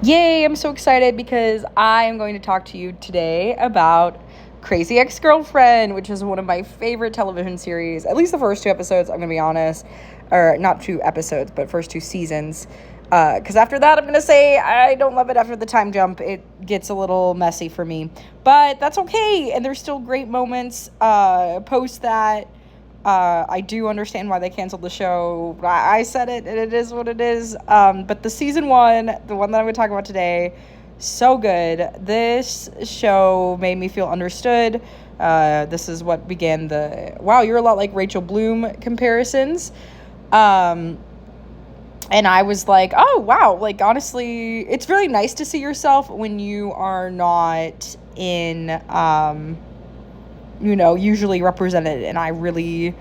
Yay, I'm so excited because I am going to talk to you today about Crazy Ex-Girlfriend, which is one of my favorite television series, at least the first two episodes, I'm going to be honest. Or not two episodes, but first two seasons. Because after that, I'm going to say I don't love it after the time jump. It gets a little messy for me. But that's okay, and there's still great moments post that. I do understand why they canceled the show. I said it, and it is what it is. But the season one, the one that I'm going to talk about today, so good. This show made me feel understood. This is what began the, wow, you're a lot like Rachel Bloom comparisons. And I was like, oh, wow, like, honestly, it's really nice to see yourself when you are not in, usually represented, and I really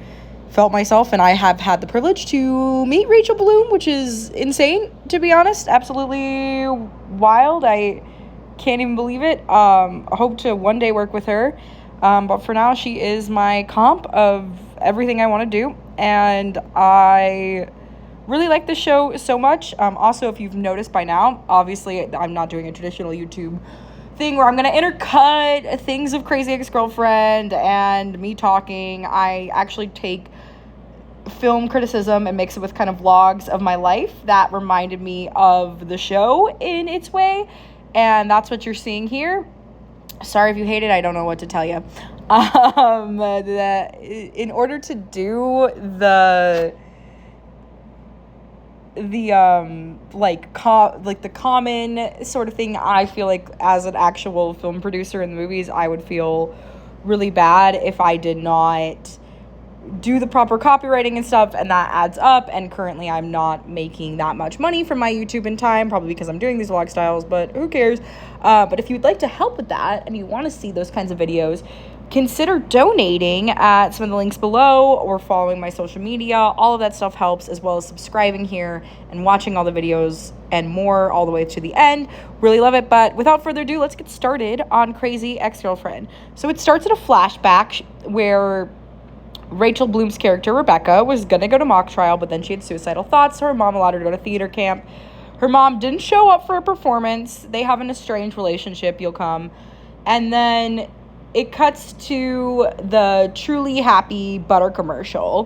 felt myself, and I have had the privilege to meet Rachel Bloom, which is insane, to be honest, absolutely wild. I can't even believe it. I hope to one day work with her, but for now, she is my comp of everything I want to do, and I really like the show so much. Also, if you've noticed by now, obviously, I'm not doing a traditional YouTube thing where I'm going to intercut things of Crazy Ex-Girlfriend and me talking. I actually take film criticism and mix it with kind of vlogs of my life that reminded me of the show in its way, and that's what you're seeing here. Sorry if you hate it, I don't know what to tell you. In order to do the common sort of thing, I feel like as an actual film producer in the movies, I would feel really bad if I did not do the proper copywriting and stuff, and that adds up, and currently I'm not making that much money from my YouTube in time, probably because I'm doing these vlog styles, but who cares. But if you'd like to help with that and you want to see those kinds of videos, consider donating at some of the links below or following my social media. All of that stuff helps, as well as subscribing here and watching all the videos and more all the way to the end. Really love it. But without further ado, let's get started on Crazy Ex-Girlfriend. So it starts at a flashback where Rachel Bloom's character, Rebecca, was going to go to mock trial, but then she had suicidal thoughts, so her mom allowed her to go to theater camp. Her mom didn't show up for a performance. They have an estranged relationship, you'll come. And then it cuts to the Truly Happy butter commercial,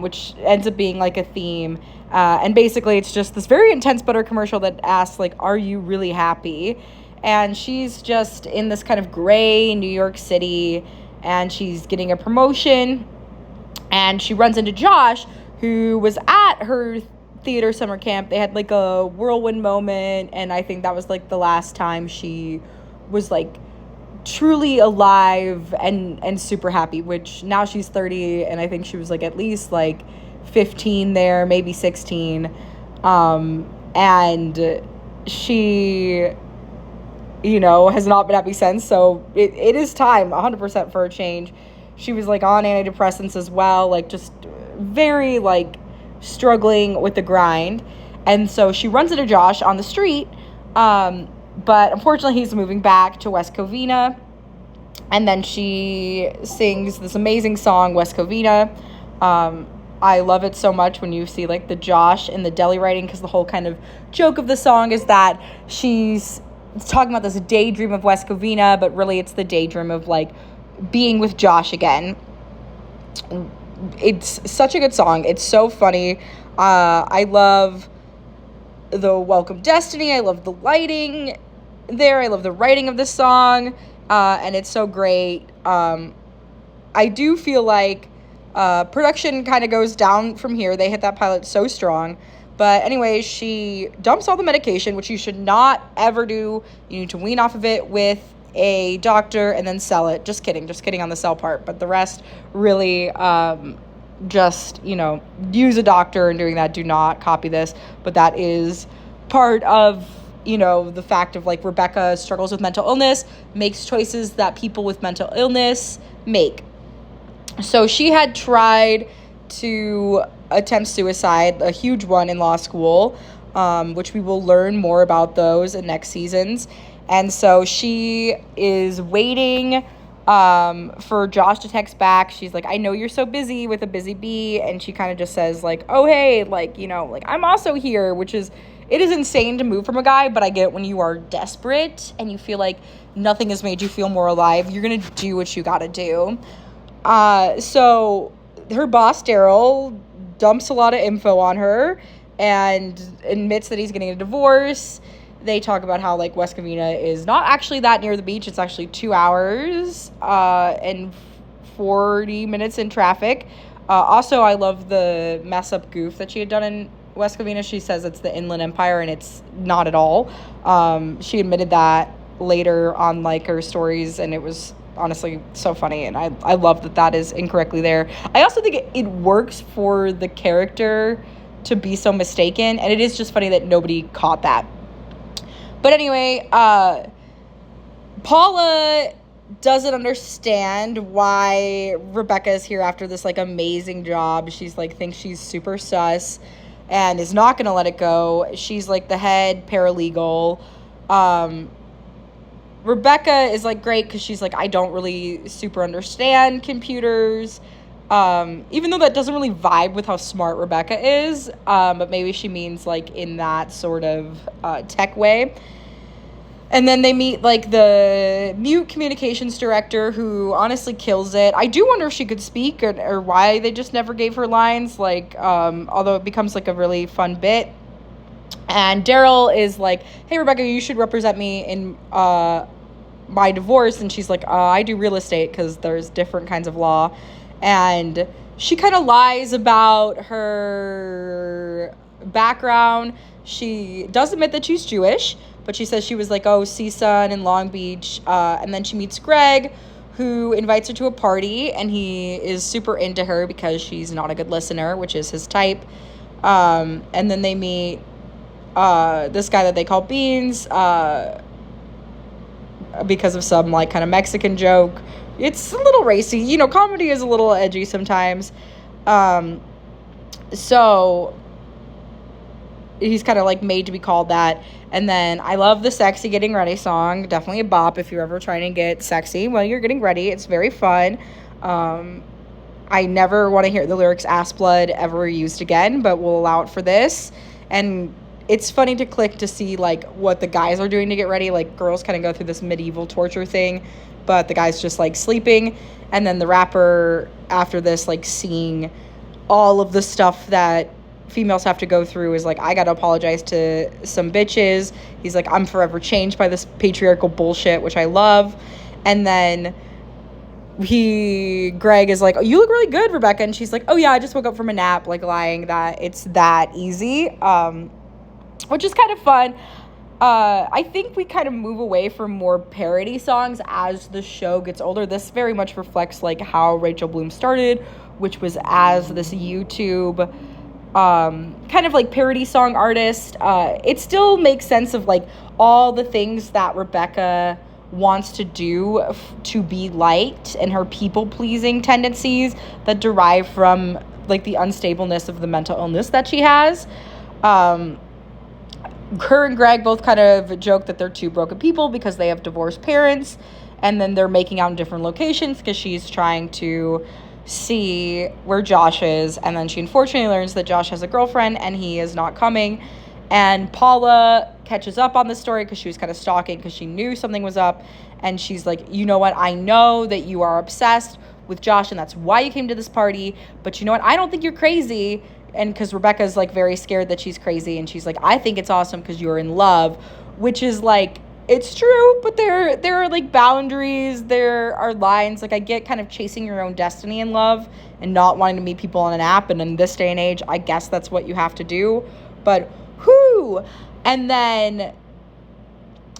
which ends up being like a theme. And basically it's just this very intense butter commercial that asks, like, are you really happy? And she's just in this kind of gray New York City, and she's getting a promotion, and she runs into Josh, who was at her theater summer camp. They had like a whirlwind moment, and I think that was like the last time she was like truly alive and super happy, which now she's 30, and I think she was like at least like 15 there, maybe 16. And she, has not been happy since, so it is time 100% for a change. She was like on antidepressants as well, like just very like struggling with the grind. And so she runs into Josh on the street, but unfortunately he's moving back to West Covina, and then she sings this amazing song, West Covina. I love it so much when you see like the Josh in the deli writing, because the whole kind of joke of the song is that she's talking about this daydream of West Covina, but really it's the daydream of like being with Josh again. It's such a good song. It's so funny. I love the Welcome Destiny. I love the lighting there. I love the writing of this song. And it's so great. I do feel like production kind of goes down from here. They hit that pilot so strong. But anyway, she dumps all the medication, which you should not ever do. You need to wean off of it with a doctor and then sell it. Just kidding on the sell part. But the rest, really, just, use a doctor and doing that. Do not copy this. But that is part of, the fact of, like, Rebecca struggles with mental illness, makes choices that people with mental illness make. So she had tried to attempt suicide, a huge one in law school, which we will learn more about those in next seasons. And so she is waiting for Josh to text back. She's like, I know you're so busy with a busy bee. And she kind of just says like, oh, hey, like, like I'm also here, which is it is insane to move from a guy, but I get it when you are desperate and you feel like nothing has made you feel more alive. You're going to do what you got to do. So her boss, Daryl, dumps a lot of info on her and admits that he's getting a divorce. They talk about how, like, West Covina is not actually that near the beach. It's actually 2 hours and 40 minutes in traffic. Also, I love the mess-up goof that she had done in West Covina. She says it's the Inland Empire, and it's not at all. She admitted that later on, like, her stories, and it was honestly so funny, and I love that is incorrectly there. I also think it works for the character to be so mistaken, and it is just funny that nobody caught that. But anyway, Paula doesn't understand why Rebecca is here after this, like, amazing job. She's, like, thinks she's super sus and is not going to let it go. She's, like, the head paralegal. Rebecca is, like, great because she's, like, I don't really super understand computers. Even though that doesn't really vibe with how smart Rebecca is, but maybe she means, like, in that sort of tech way. And then they meet, like, the mute communications director, who honestly kills it. I do wonder if she could speak or why they just never gave her lines, like, although it becomes, like, a really fun bit. And Daryl is like, hey, Rebecca, you should represent me in my divorce. And she's like, I do real estate because there's different kinds of law. And she kind of lies about her background. She does admit that she's Jewish, but she says she was like, CSUN in Long Beach. And then she meets Greg, who invites her to a party, and he is super into her because she's not a good listener, which is his type. And then they meet this guy that they call Beans because of some, like, kind of Mexican joke. It's a little racy. You know, comedy is a little edgy sometimes. So he's kind of, like, made to be called that. And then I love the sexy getting ready song. Definitely a bop if you're ever trying to get sexy while you're getting ready. It's very fun. I never want to hear the lyrics ass blood ever used again, but we'll allow it for this. And it's funny to click to see, like, what the guys are doing to get ready. Like, girls kind of go through this medieval torture thing, but the guy's just, like, sleeping. And then the rapper, after this, like, seeing all of the stuff that females have to go through, is like, I gotta apologize to some bitches. He's like, I'm forever changed by this patriarchal bullshit, which I love. And then Greg is like, oh, you look really good, Rebecca. And she's like, oh yeah, I just woke up from a nap, like, lying that it's that easy, which is kind of fun. I think we kind of move away from more parody songs as the show gets older. This very much reflects, like, how Rachel Bloom started, which was as this YouTube kind of, like, parody song artist. It still makes sense of, like, all the things that Rebecca wants to do to be liked, and her people-pleasing tendencies that derive from, like, the unstableness of the mental illness that she has. Her and Greg both kind of joke that they're two broken people because they have divorced parents, and then they're making out in different locations because she's trying to see where Josh is, and then she unfortunately learns that Josh has a girlfriend and he is not coming. And Paula catches up on the story because she was kind of stalking because she knew something was up, and she's like, you know what, I know that you are obsessed with Josh and that's why you came to this party, but you know what, I don't think you're crazy. And because Rebecca's, like, very scared that she's crazy, and she's like, I think it's awesome because you're in love, which is, like, it's true, but there are, like, boundaries, there are lines. Like, I get kind of chasing your own destiny in love and not wanting to meet people on an app, and in this day and age, I guess that's what you have to do, but whoo. And then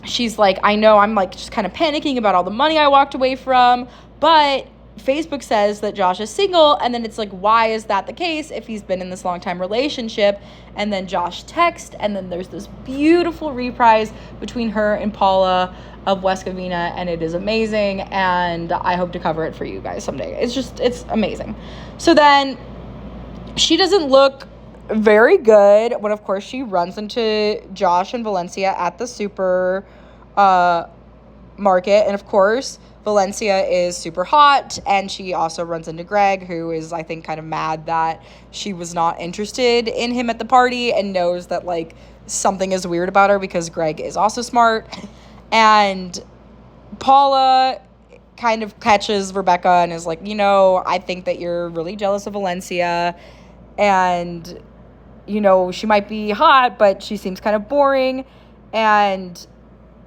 she's like, I know I'm, like, just kind of panicking about all the money I walked away from, but Facebook says that Josh is single. And then it's like, why is that the case if he's been in this long time relationship? And then Josh texts, and then there's this beautiful reprise between her and Paula of West Covina, and it is amazing, and I hope to cover it for you guys someday. It's amazing. So then she doesn't look very good when, of course, she runs into Josh and Valencia at the super market, and of course Valencia is super hot, and she also runs into Greg, who is, I think, kind of mad that she was not interested in him at the party, and knows that, like, something is weird about her because Greg is also smart. And Paula kind of catches Rebecca and is like, I think that you're really jealous of Valencia, and, she might be hot, but she seems kind of boring. And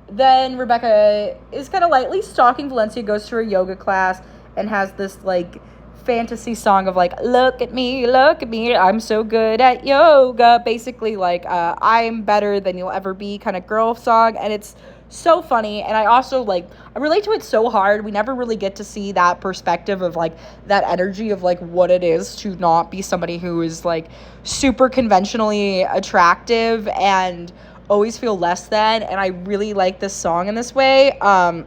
then Rebecca is kind of lightly stalking Valencia, goes to her yoga class, and has this, like, fantasy song of, like, look at me, I'm so good at yoga, basically, like, I'm better than you'll ever be kind of girl song. And it's so funny. And I also, like, I relate to it so hard. We never really get to see that perspective of, like, that energy of, like, what it is to not be somebody who is, like, super conventionally attractive and always feel less than. And I really like this song in this way. I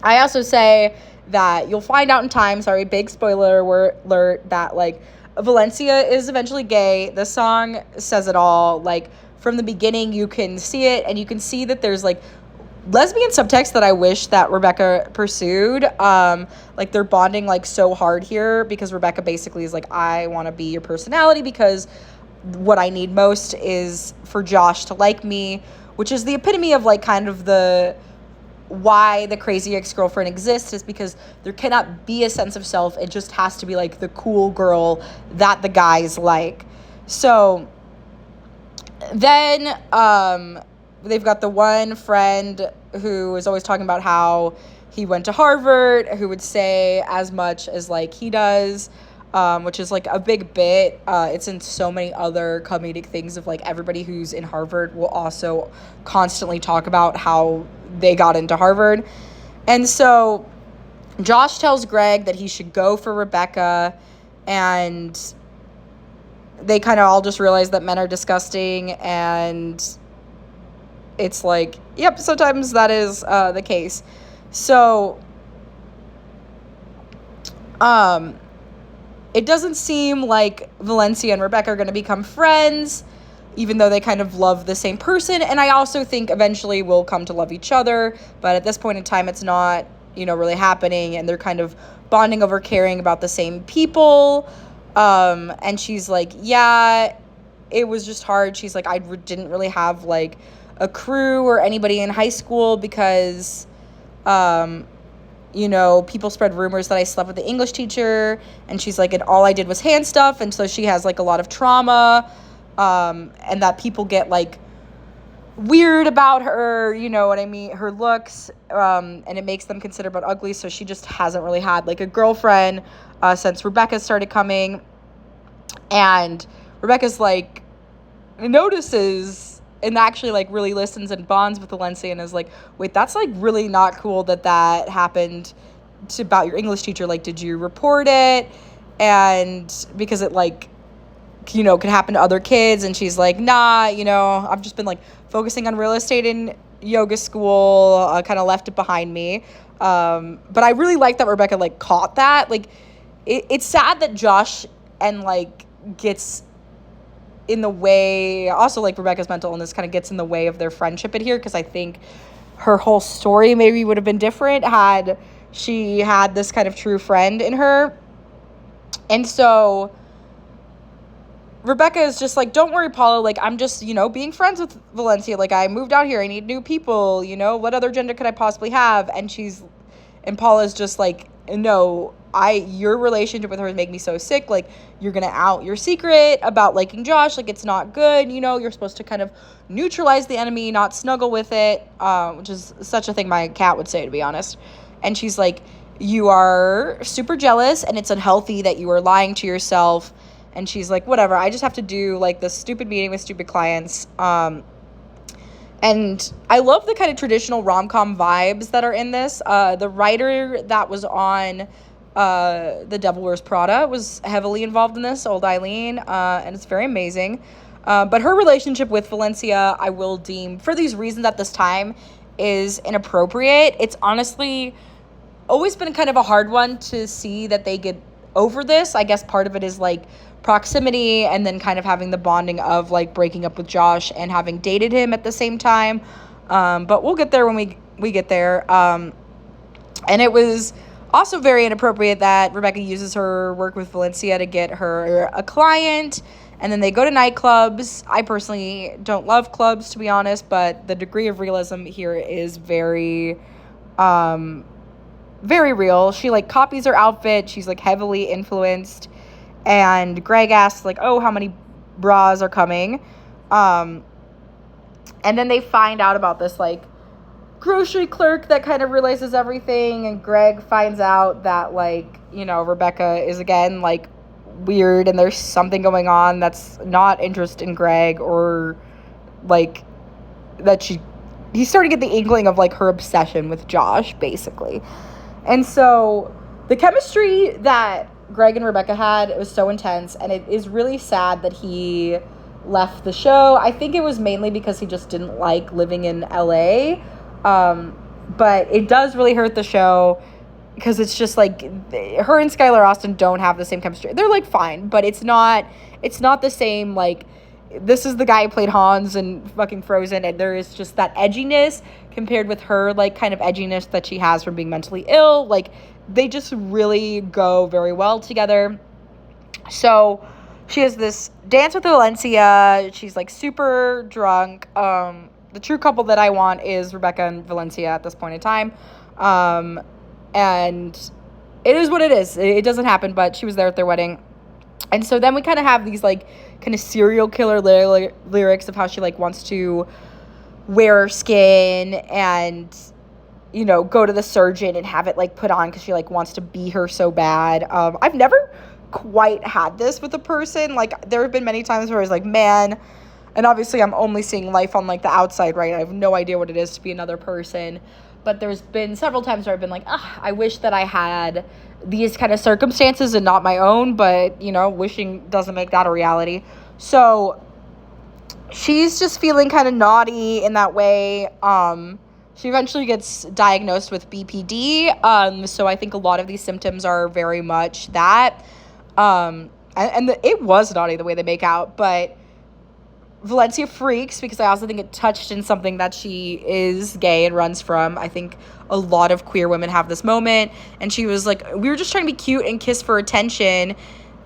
also say that you'll find out in time, sorry, big spoiler alert, that, like, Valencia is eventually gay. The song says it all. Like, from the beginning, you can see it, and you can see that there's, like, lesbian subtext that I wish that Rebecca pursued. Like, they're bonding, like, so hard here, because Rebecca basically is like, I want to be your personality because what I need most is for Josh to like me, which is the epitome of, like, kind of the why the crazy ex-girlfriend exists, is because there cannot be a sense of self. It just has to be, like, the cool girl that the guys like. So then they've got the one friend who is always talking about how he went to Harvard, who would say as much as, like, he does, which is, like, a big bit. It's in so many other comedic things of, like, everybody who's in Harvard will also constantly talk about how they got into Harvard. And so Josh tells Greg that he should go for Rebecca, and they kind of all just realize that men are disgusting, and it's like, yep, sometimes that is the case. So it doesn't seem like Valencia and Rebecca are going to become friends, even though they kind of love the same person. And I also think eventually will come to love each other. But at this point in time, it's not, really happening. And they're kind of bonding over caring about the same people. And she's like, yeah, it was just hard. She's like, I didn't really have, like, a crew or anybody in high school because, people spread rumors that I slept with the English teacher. And she's like, and all I did was hand stuff. And so she has, like, a lot of trauma. And that people get, like, weird about her, her looks, and it makes them consider about ugly. So she just hasn't really had, like, a girlfriend since Rebecca started coming. And Rebecca's, like, notices and actually, like, really listens and bonds with Valencia and is like, wait, that's, like, really not cool that happened about your English teacher. Like, did you report it? And because it, like, could happen to other kids. And she's like, nah, I've just been, like, focusing on real estate and yoga school, kind of left it behind me. But I really like that Rebecca, like, caught that. Like, it's sad that Josh and, like, gets in the way, also, like, Rebecca's mental illness kind of gets in the way of their friendship in here, because I think her whole story maybe would have been different had she had this kind of true friend in her. And so Rebecca is just like, don't worry, Paula, like, I'm just, being friends with Valencia. Like, I moved out here. I need new people, what other gender could I possibly have? And Paula's just like, no, your relationship with her is making me so sick. Like, you're going to out your secret about liking Josh. Like, it's not good. You're supposed to kind of neutralize the enemy, not snuggle with it, which is such a thing my cat would say, to be honest. And she's like, you are super jealous, and it's unhealthy that you are lying to yourself. And she's like, whatever, I just have to do, like, this stupid meeting with stupid clients. And I love the kind of traditional rom-com vibes that are in this. The writer that was on The Devil Wears Prada was heavily involved in this, old Eileen, and it's very amazing. But her relationship with Valencia, I will deem, for these reasons at this time, is inappropriate. It's honestly always been kind of a hard one to see that they get over this. I guess part of it is, like, proximity, and then kind of having the bonding of, like, breaking up with Josh and having dated him at the same time. But we'll get there when we get there. And it was also very inappropriate that Rebecca uses her work with Valencia to get her a client, And then they go to nightclubs. I personally don't love clubs, to be honest, but the degree of realism here is very, very real. She, like, copies her outfit. She's, like, heavily influenced. And Greg asks, like, oh, how many bras are coming? And then they find out about this, like, grocery clerk that kind of realizes everything. And Greg finds out that, like, you know, Rebecca is, again, like, weird. And there's something going on that's not interest in Greg, or, like, that he's starting to get the inkling of, like, her obsession with Josh, basically. And so the chemistry that Greg and Rebecca had, it was so intense, and it is really sad that he left the show. I think it was mainly because he just didn't like living in LA, but it does really hurt the show, because it's just, like, her and Skylar Astin don't have the same chemistry. They're, like, fine, but it's not the same, like, this is the guy who played Hans in fucking Frozen, and there is just that edginess compared with her, like, kind of edginess that she has from being mentally ill. Like, they just really go very well together. So she has this dance with Valencia. She's, like, super drunk. The true couple that I want is Rebecca and Valencia at this point in time. And it is what it is. It doesn't happen, but she was there at their wedding. And so then we kind of have these, like, kind of serial killer lyrics of how she, like, wants to wear her skin and, you know, go to the surgeon and have it, like, put on because she, like, wants to be her so bad. I've never quite had this with a person. Like, there have been many times where I was like, man, and obviously I'm only seeing life on, like, the outside, right? I have no idea what it is to be another person. But there's been several times where I've been like, I wish that I had these kind of circumstances and not my own. But, you know, wishing doesn't make that a reality. So she's just feeling kind of naughty in that way. She eventually gets diagnosed with BPD. So I think a lot of these symptoms are very much that. It was naughty the way they make out. But Valencia freaks because I also think it touched in something that she is gay and runs from. I think a lot of queer women have this moment. And she was like, we were just trying to be cute and kiss for attention.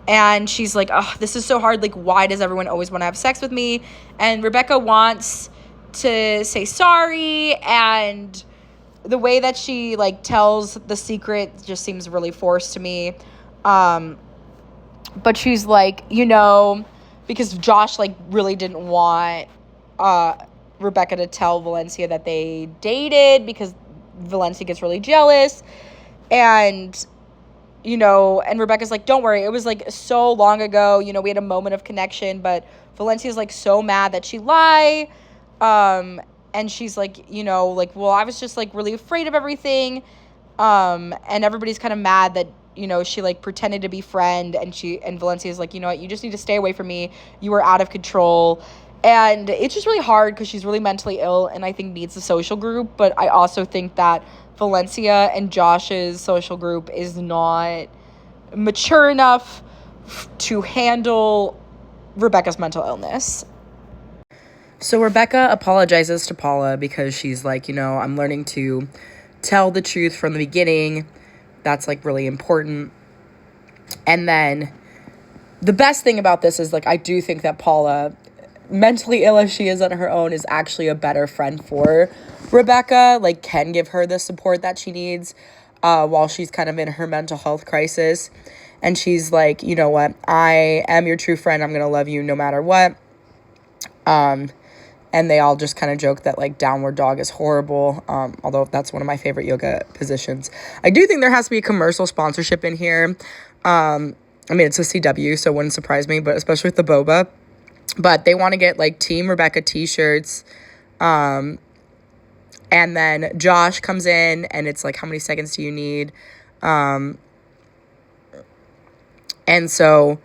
And she's like, oh, this is so hard. Like, why does everyone always want to have sex with me? And Rebecca wants to say sorry. And the way that she, like, tells the secret just seems really forced to me. But she's like, you know, because Josh, like, really didn't want Rebecca to tell Valencia that they dated because Valencia gets really jealous. And, you know, and Rebecca's like, don't worry. It was, like, so long ago. You know, we had a moment of connection. But Valencia's, like, so mad that she lied. And she's like, you know, like, well, I was just, like, really afraid of everything. And everybody's kind of mad that, you know, she, like, pretended to be friend, and Valencia's like, you know what, you just need to stay away from me. You were out of control. And it's just really hard because she's really mentally ill and I think needs a social group. But I also think that Valencia and Josh's social group is not mature enough to handle Rebecca's mental illness. So Rebecca apologizes to Paula because she's like, you know, I'm learning to tell the truth from the beginning. That's, like, really important. And then the best thing about this is, like, I do think that Paula, mentally ill as she is on her own, is actually a better friend for Rebecca, like, can give her the support that she needs while she's kind of in her mental health crisis. And she's like, you know what, I am your true friend. I'm going to love you no matter what. And they all just kind of joke that, like, downward dog is horrible, although that's one of my favorite yoga positions. I do think there has to be a commercial sponsorship in here. I mean, it's a CW, so it wouldn't surprise me, but especially with the boba. But they want to get, like, Team Rebecca t-shirts. And then Josh comes in, and it's like, how many seconds do you need? And so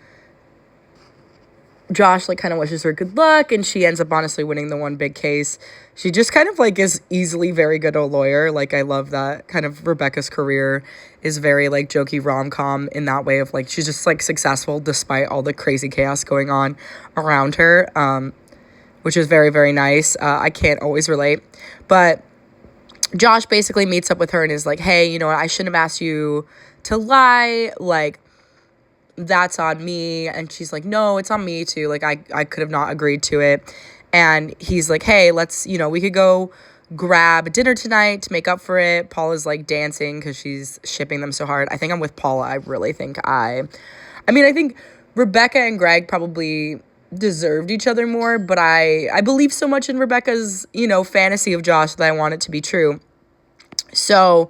Josh, like, kind of wishes her good luck, and she ends up honestly winning the one big case. She just kind of, like, is easily very good at a lawyer. Like, I love that kind of Rebecca's career is very, like, jokey rom-com in that way of, like, she's just, like, successful despite all the crazy chaos going on around her, which is very, very nice. I can't always relate. But Josh basically meets up with her and is like, hey, you know what, I shouldn't have asked you to lie. Like, that's on me. And she's like, no, it's on me too. Like, I could have not agreed to it. And he's like, hey, let's, we could go grab dinner tonight to make up for it. Paula's like dancing because she's shipping them so hard. I think I'm with Paula. I really think I think Rebecca and Greg probably deserved each other more, but I believe so much in Rebecca's, fantasy of Josh that I want it to be true. So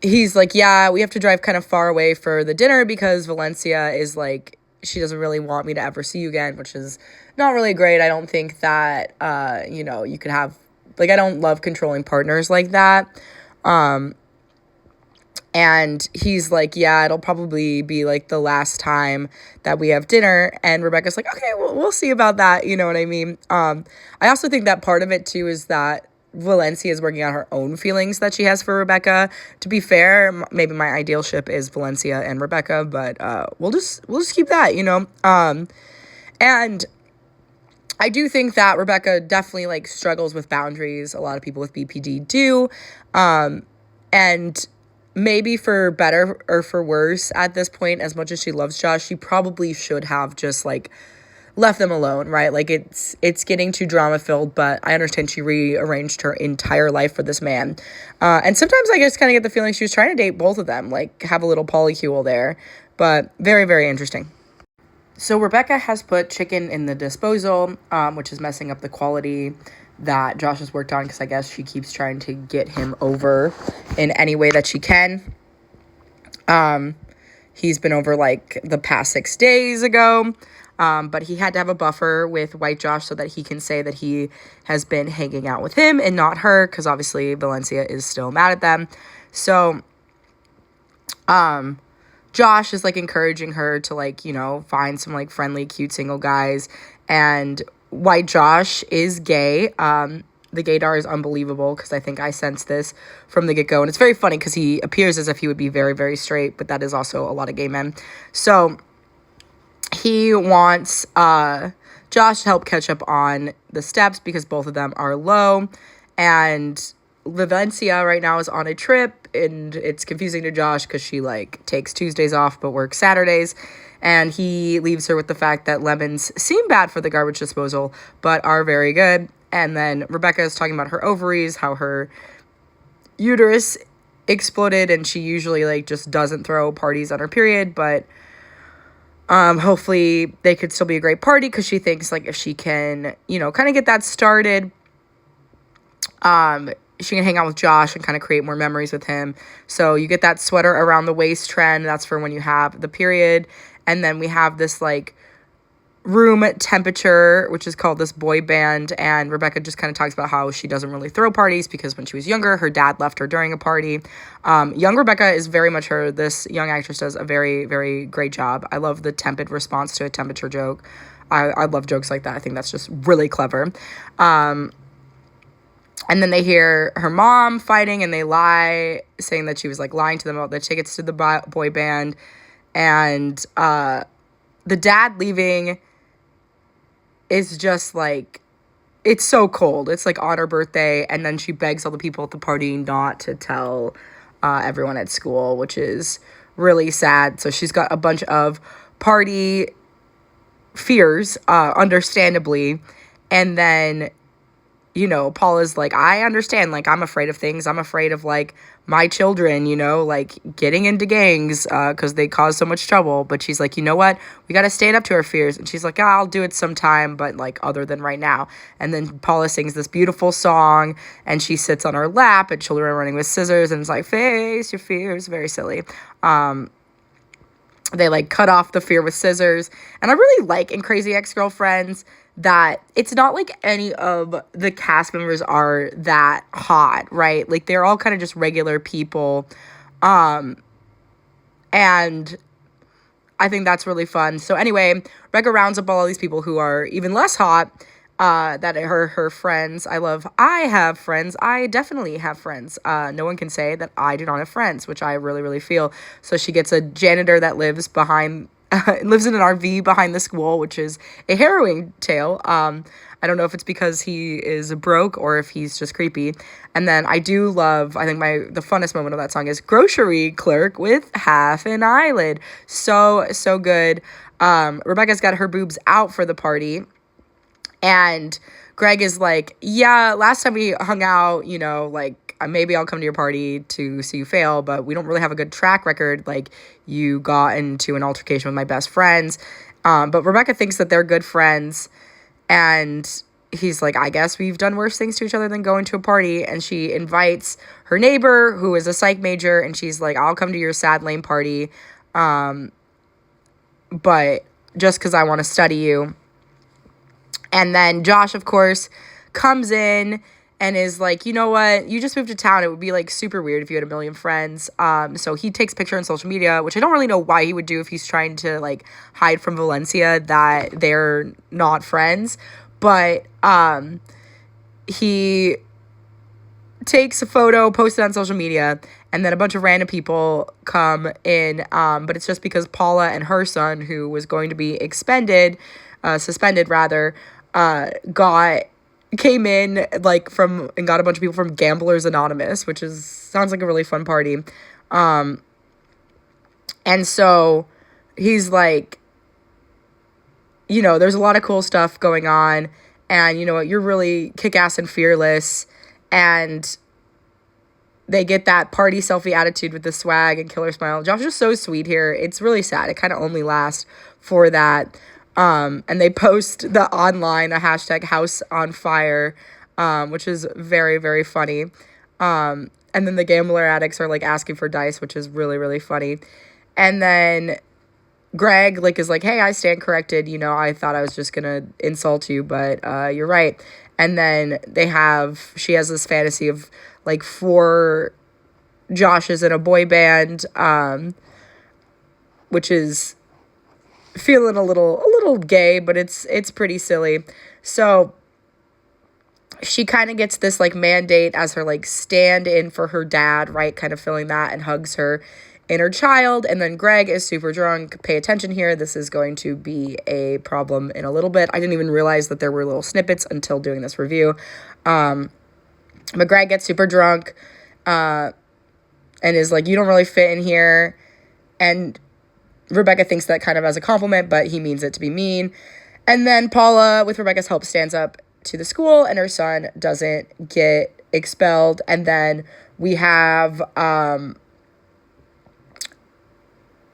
he's like, yeah, we have to drive kind of far away for the dinner because Valencia is like, she doesn't really want me to ever see you again, which is not really great. I don't think that, you could have, like, I don't love controlling partners like that. And he's like, yeah, it'll probably be like the last time that we have dinner. And Rebecca's like, okay, we'll see about that. You know what I mean? I also think that part of it too is that Valencia is working on her own feelings that she has for Rebecca. To be fair, maybe my ideal ship is Valencia and Rebecca, but we'll just keep that, and I do think that Rebecca definitely like struggles with boundaries. A lot of people with BPD do, and maybe for better or for worse at this point, as much as she loves Josh, she probably should have just like left them alone, right? Like it's getting too drama filled, but I understand she rearranged her entire life for this man. And sometimes I just kind of get the feeling she was trying to date both of them, like have a little polycule there, but very, very interesting. So Rebecca has put chicken in the disposal, which is messing up the quality that Josh has worked on, because I guess she keeps trying to get him over in any way that she can. He's been over like the past 6 days ago. But he had to have a buffer with White Josh so that he can say that he has been hanging out with him and not her, because obviously Valencia is still mad at them. So Josh is like encouraging her to like, find some like friendly, cute single guys. And White Josh is gay. The gaydar is unbelievable because I think I sensed this from the get-go. And it's very funny because he appears as if he would be very, very straight, but that is also a lot of gay men. So he wants Josh to help catch up on the steps because both of them are low. And Valencia right now is on a trip, and it's confusing to Josh because she like takes Tuesdays off but works Saturdays. And he leaves her with the fact that lemons seem bad for the garbage disposal but are very good. And then Rebecca is talking about her ovaries, how her uterus exploded, and she usually like just doesn't throw parties on her period, but hopefully they could still be a great party because she thinks like if she can, kind of get that started, she can hang out with Josh and kind of create more memories with him. So you get that sweater around the waist trend. That's for when you have the period. And then we have this like room temperature, which is called this boy band. And Rebecca just kind of talks about how she doesn't really throw parties because when she was younger, her dad left her during a party. Young Rebecca is very much her. This young actress does a very, very great job. I love the tepid response to a temperature joke. I love jokes like that. I think that's just really clever. And then they hear her mom fighting and they lie, saying that she was like lying to them about the tickets to the boy band. And the dad leaving is just like, it's so cold. It's like on her birthday, and then she begs all the people at the party not to tell everyone at school, which is really sad. So she's got a bunch of party fears, understandably. And then, Paula's like, I understand, like, I'm afraid of things. I'm afraid of, like, my children, like, getting into gangs because they cause so much trouble. But she's like, you know what? We got to stand up to our fears. And she's like, I'll do it sometime, but, like, other than right now. And then Paula sings this beautiful song, and she sits on her lap, and children are running with scissors, and it's like, face your fears. Very silly. They, like, cut off the fear with scissors. And I really like in Crazy Ex-Girlfriends that it's not like any of the cast members are that hot, right? Like, they're all kind of just regular people. And I think that's really fun. So anyway, Rebecca rounds up all these people who are even less hot, that are her friends. I have friends. I definitely have friends. No one can say that I do not have friends, which I really, really feel. So she gets a janitor that lives in an RV behind the school, which is a harrowing tale. I don't know if it's because he is broke or if he's just creepy. And then I do love, I think the funnest moment of that song is Grocery Clerk with Half an Eyelid. So good. Rebecca's got her boobs out for the party. And Greg is like, yeah, last time we hung out, you know, like, maybe I'll come to your party to see you fail, but we don't really have a good track record. Like, you got into an altercation with my best friends. But Rebecca thinks that they're good friends. And he's like, I guess we've done worse things to each other than going to a party. And she invites her neighbor, who is a psych major. And she's like, I'll come to your sad, lame party. But just because I want to study you. And then Josh, of course, comes in and is like, you know what? You just moved to town. It would be, like, super weird if you had a million friends. So he takes a picture on social media, which I don't really know why he would do if he's trying to, like, hide from Valencia that they're not friends. But he takes a photo, posts it on social media, and then a bunch of random people come in. But it's just because Paula and her son, who was going to be suspended rather, came in, like, and got a bunch of people from Gamblers Anonymous, which sounds like a really fun party. And so he's like, you know, there's a lot of cool stuff going on, and you know what, you're really kick-ass and fearless, and they get that party selfie attitude with the swag and killer smile. Josh is so sweet here. It's really sad. It kind of only lasts for that. And they post a hashtag house on fire, which is very, very funny. And then the gambler addicts are, like, asking for dice, which is really, really funny. And then Greg, like, is like, hey, I stand corrected. You know, I thought I was just gonna insult you, but you're right. And then she has this fantasy of, like, 4 Joshes in a boy band, which is feeling a little gay, but it's pretty silly. So she kind of gets this, like, mandate as her, like, stand-in for her dad, right? Kind of feeling that, and hugs her inner child. And then Greg is super drunk. Pay attention here. This is going to be a problem in a little bit. I didn't even realize that there were little snippets until doing this review. But Greg gets super drunk, and is like, you don't really fit in here. And Rebecca thinks that kind of as a compliment, but he means it to be mean. And then Paula, with Rebecca's help, stands up to the school, and her son doesn't get expelled. And then we have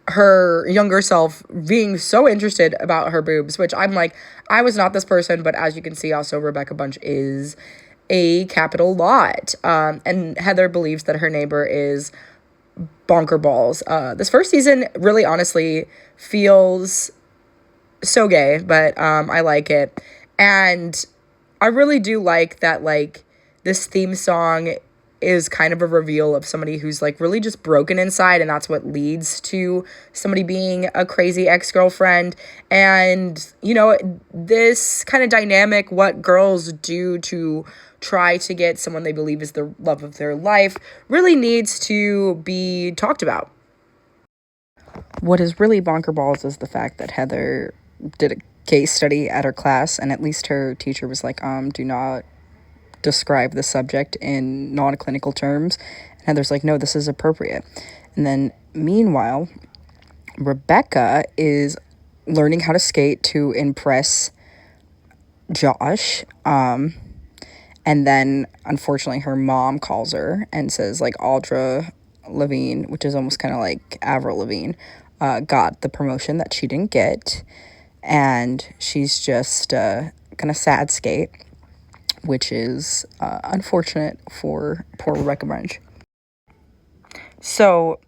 her younger self being so interested about her boobs, which I'm like, I was not this person, but as you can see, also Rebecca Bunch is a capital lot. And Heather believes that her neighbor is bonker balls. This first season really honestly feels so gay, but I like it. And I really do like that, like, this theme song is kind of a reveal of somebody who's, like, really just broken inside, and that's what leads to somebody being a crazy ex-girlfriend. And, you know, this kind of dynamic, what girls do to try to get someone they believe is the love of their life, really needs to be talked about. What is really bonker balls is the fact that Heather did a case study at her class, and at least her teacher was like, do not describe the subject in non-clinical terms. And Heather's like, no, this is appropriate. And then meanwhile, Rebecca is learning how to skate to impress Josh. And then, unfortunately, her mom calls her and says, like, Audra Levine, which is almost kind of like Avril Lavigne, got the promotion that she didn't get. And she's just gonna sad skate, which is unfortunate for poor Rebecca Bunch. So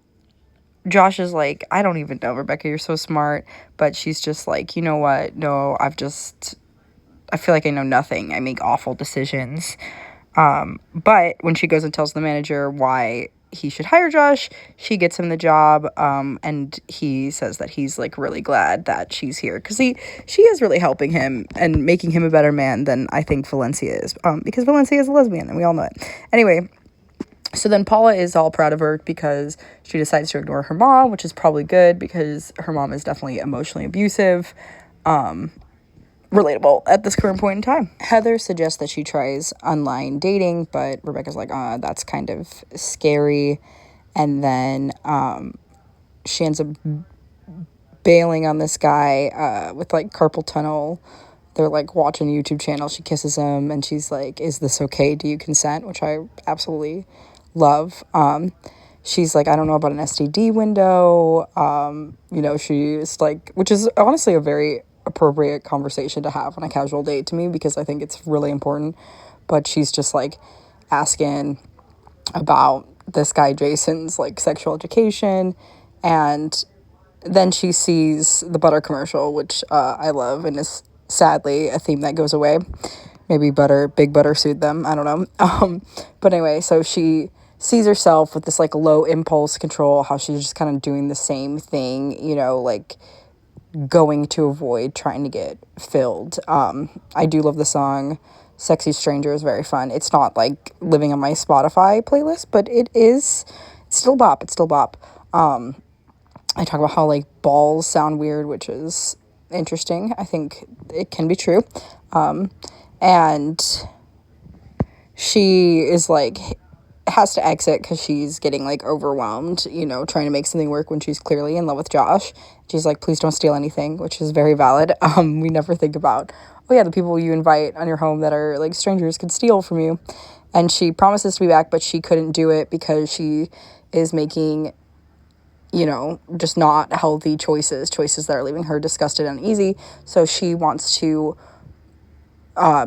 Josh is like, I don't even know, Rebecca, you're so smart. But she's just like, you know what? No, I feel like I know nothing. I make awful decisions. But when she goes and tells the manager why he should hire Josh, she gets him the job. And he says that he's, like, really glad that she's here, because she is really helping him and making him a better man than I think Valencia is. Because Valencia is a lesbian, and we all know it. Anyway, so then Paula is all proud of her because she decides to ignore her mom, which is probably good because her mom is definitely emotionally abusive. relatable at this current point in time. Heather suggests that she tries online dating, but Rebecca's like, that's kind of scary. And then she ends up bailing on this guy with like carpal tunnel. They're like watching a YouTube channel. She kisses him and she's like, is this okay? Do you consent? Which I absolutely love. She's like, I don't know about an STD window. She's like, which is honestly a very appropriate conversation to have on a casual date to me, because I think it's really important. But she's just like asking about this guy Jason's like sexual education, and then she sees the butter commercial, which I love, and is sadly a theme that goes away. Maybe big butter sued them, I don't know. But anyway, so she sees herself with this like low impulse control, how she's just kind of doing the same thing, like going to avoid trying to get filled. I do love the song Sexy Stranger is very fun. It's not like living on my Spotify playlist, but it's still bop. I talk about how like balls sound weird, which is interesting. I think it can be true. And she is like, has to exit because she's getting like overwhelmed, trying to make something work when she's clearly in love with Josh. She's like, please don't steal anything, which is very valid. We never think about, oh yeah, the people you invite on your home that are like strangers could steal from you. And she promises to be back, but she couldn't do it because she is making, just not healthy choices that are leaving her disgusted and uneasy. So she wants to,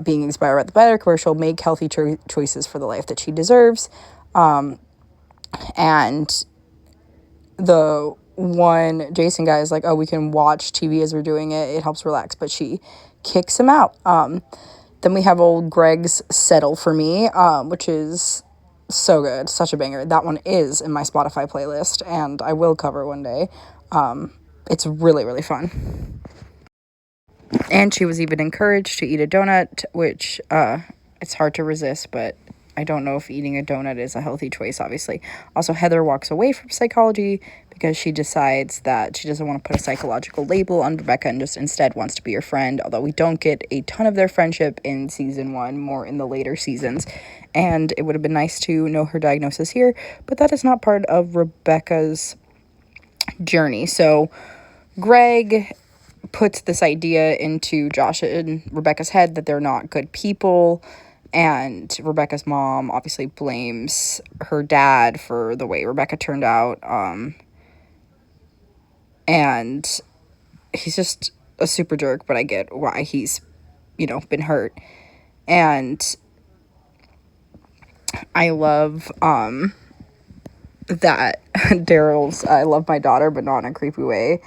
being inspired by the butter commercial, make healthy choices for the life that she deserves. And the one Jason guy is like, oh, we can watch TV as we're doing it. It helps relax. But she kicks him out. Then we have old Greg's Settle For Me, which is so good. Such a banger. That one is in my Spotify playlist, and I will cover one day. It's really, really fun. And she was even encouraged to eat a donut, which it's hard to resist, but I don't know if eating a donut is a healthy choice, obviously. Also, Heather walks away from psychology because she decides that she doesn't want to put a psychological label on Rebecca and just instead wants to be her friend, although we don't get a ton of their friendship in season 1, more in the later seasons. And it would have been nice to know her diagnosis here, but that is not part of Rebecca's journey. So Greg puts this idea into Josh and Rebecca's head that they're not good people, and Rebecca's mom obviously blames her dad for the way Rebecca turned out, and he's just a super jerk, but I get why he's, been hurt. And I love that Daryl's I love my daughter, but not in a creepy way.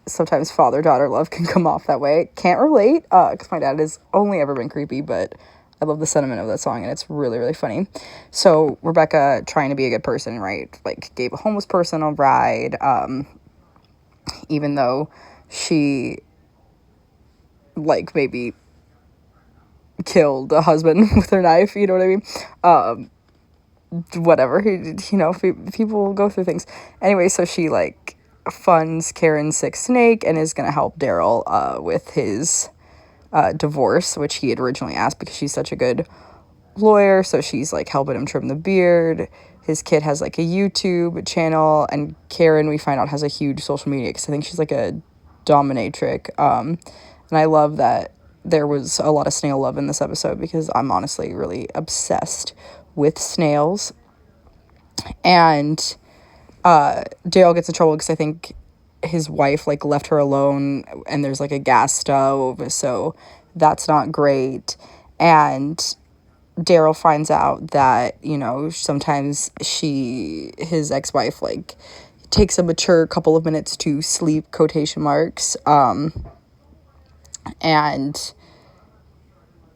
Sometimes father-daughter love can come off that way. Can't relate, because my dad has only ever been creepy, but I love the sentiment of that song, and it's really, really funny. So Rebecca, trying to be a good person, right, like gave a homeless person a ride, even though she, like, maybe killed a husband with her knife, you know what I mean? Whatever, people go through things. Anyway, so she, like, funds Karen's sick snake and is gonna help Daryl with his divorce, which he had originally asked because she's such a good lawyer. So she's like helping him trim the beard. His kid has like a YouTube channel, and Karen, we find out, has a huge social media because I think she's like a dominatrix. And I love that there was a lot of snail love in this episode because I'm honestly really obsessed with snails. And Daryl gets in trouble because I think his wife like left her alone, and there's like a gas stove, so that's not great. And Daryl finds out that, sometimes his ex-wife like takes a mature couple of minutes to sleep, quotation marks, and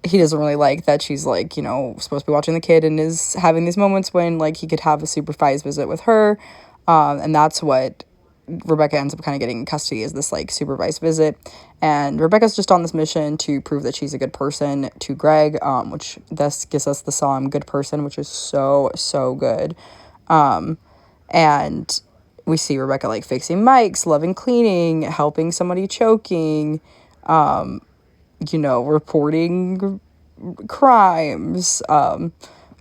he doesn't really like that she's like, supposed to be watching the kid and is having these moments when like he could have a supervised visit with her. And that's what Rebecca ends up kind of getting in custody, is this like supervised visit. And Rebecca's just on this mission to prove that she's a good person to Greg, which thus gives us the song Good Person, which is so, so good. And we see Rebecca like fixing mics, loving cleaning, helping somebody choking, reporting crimes.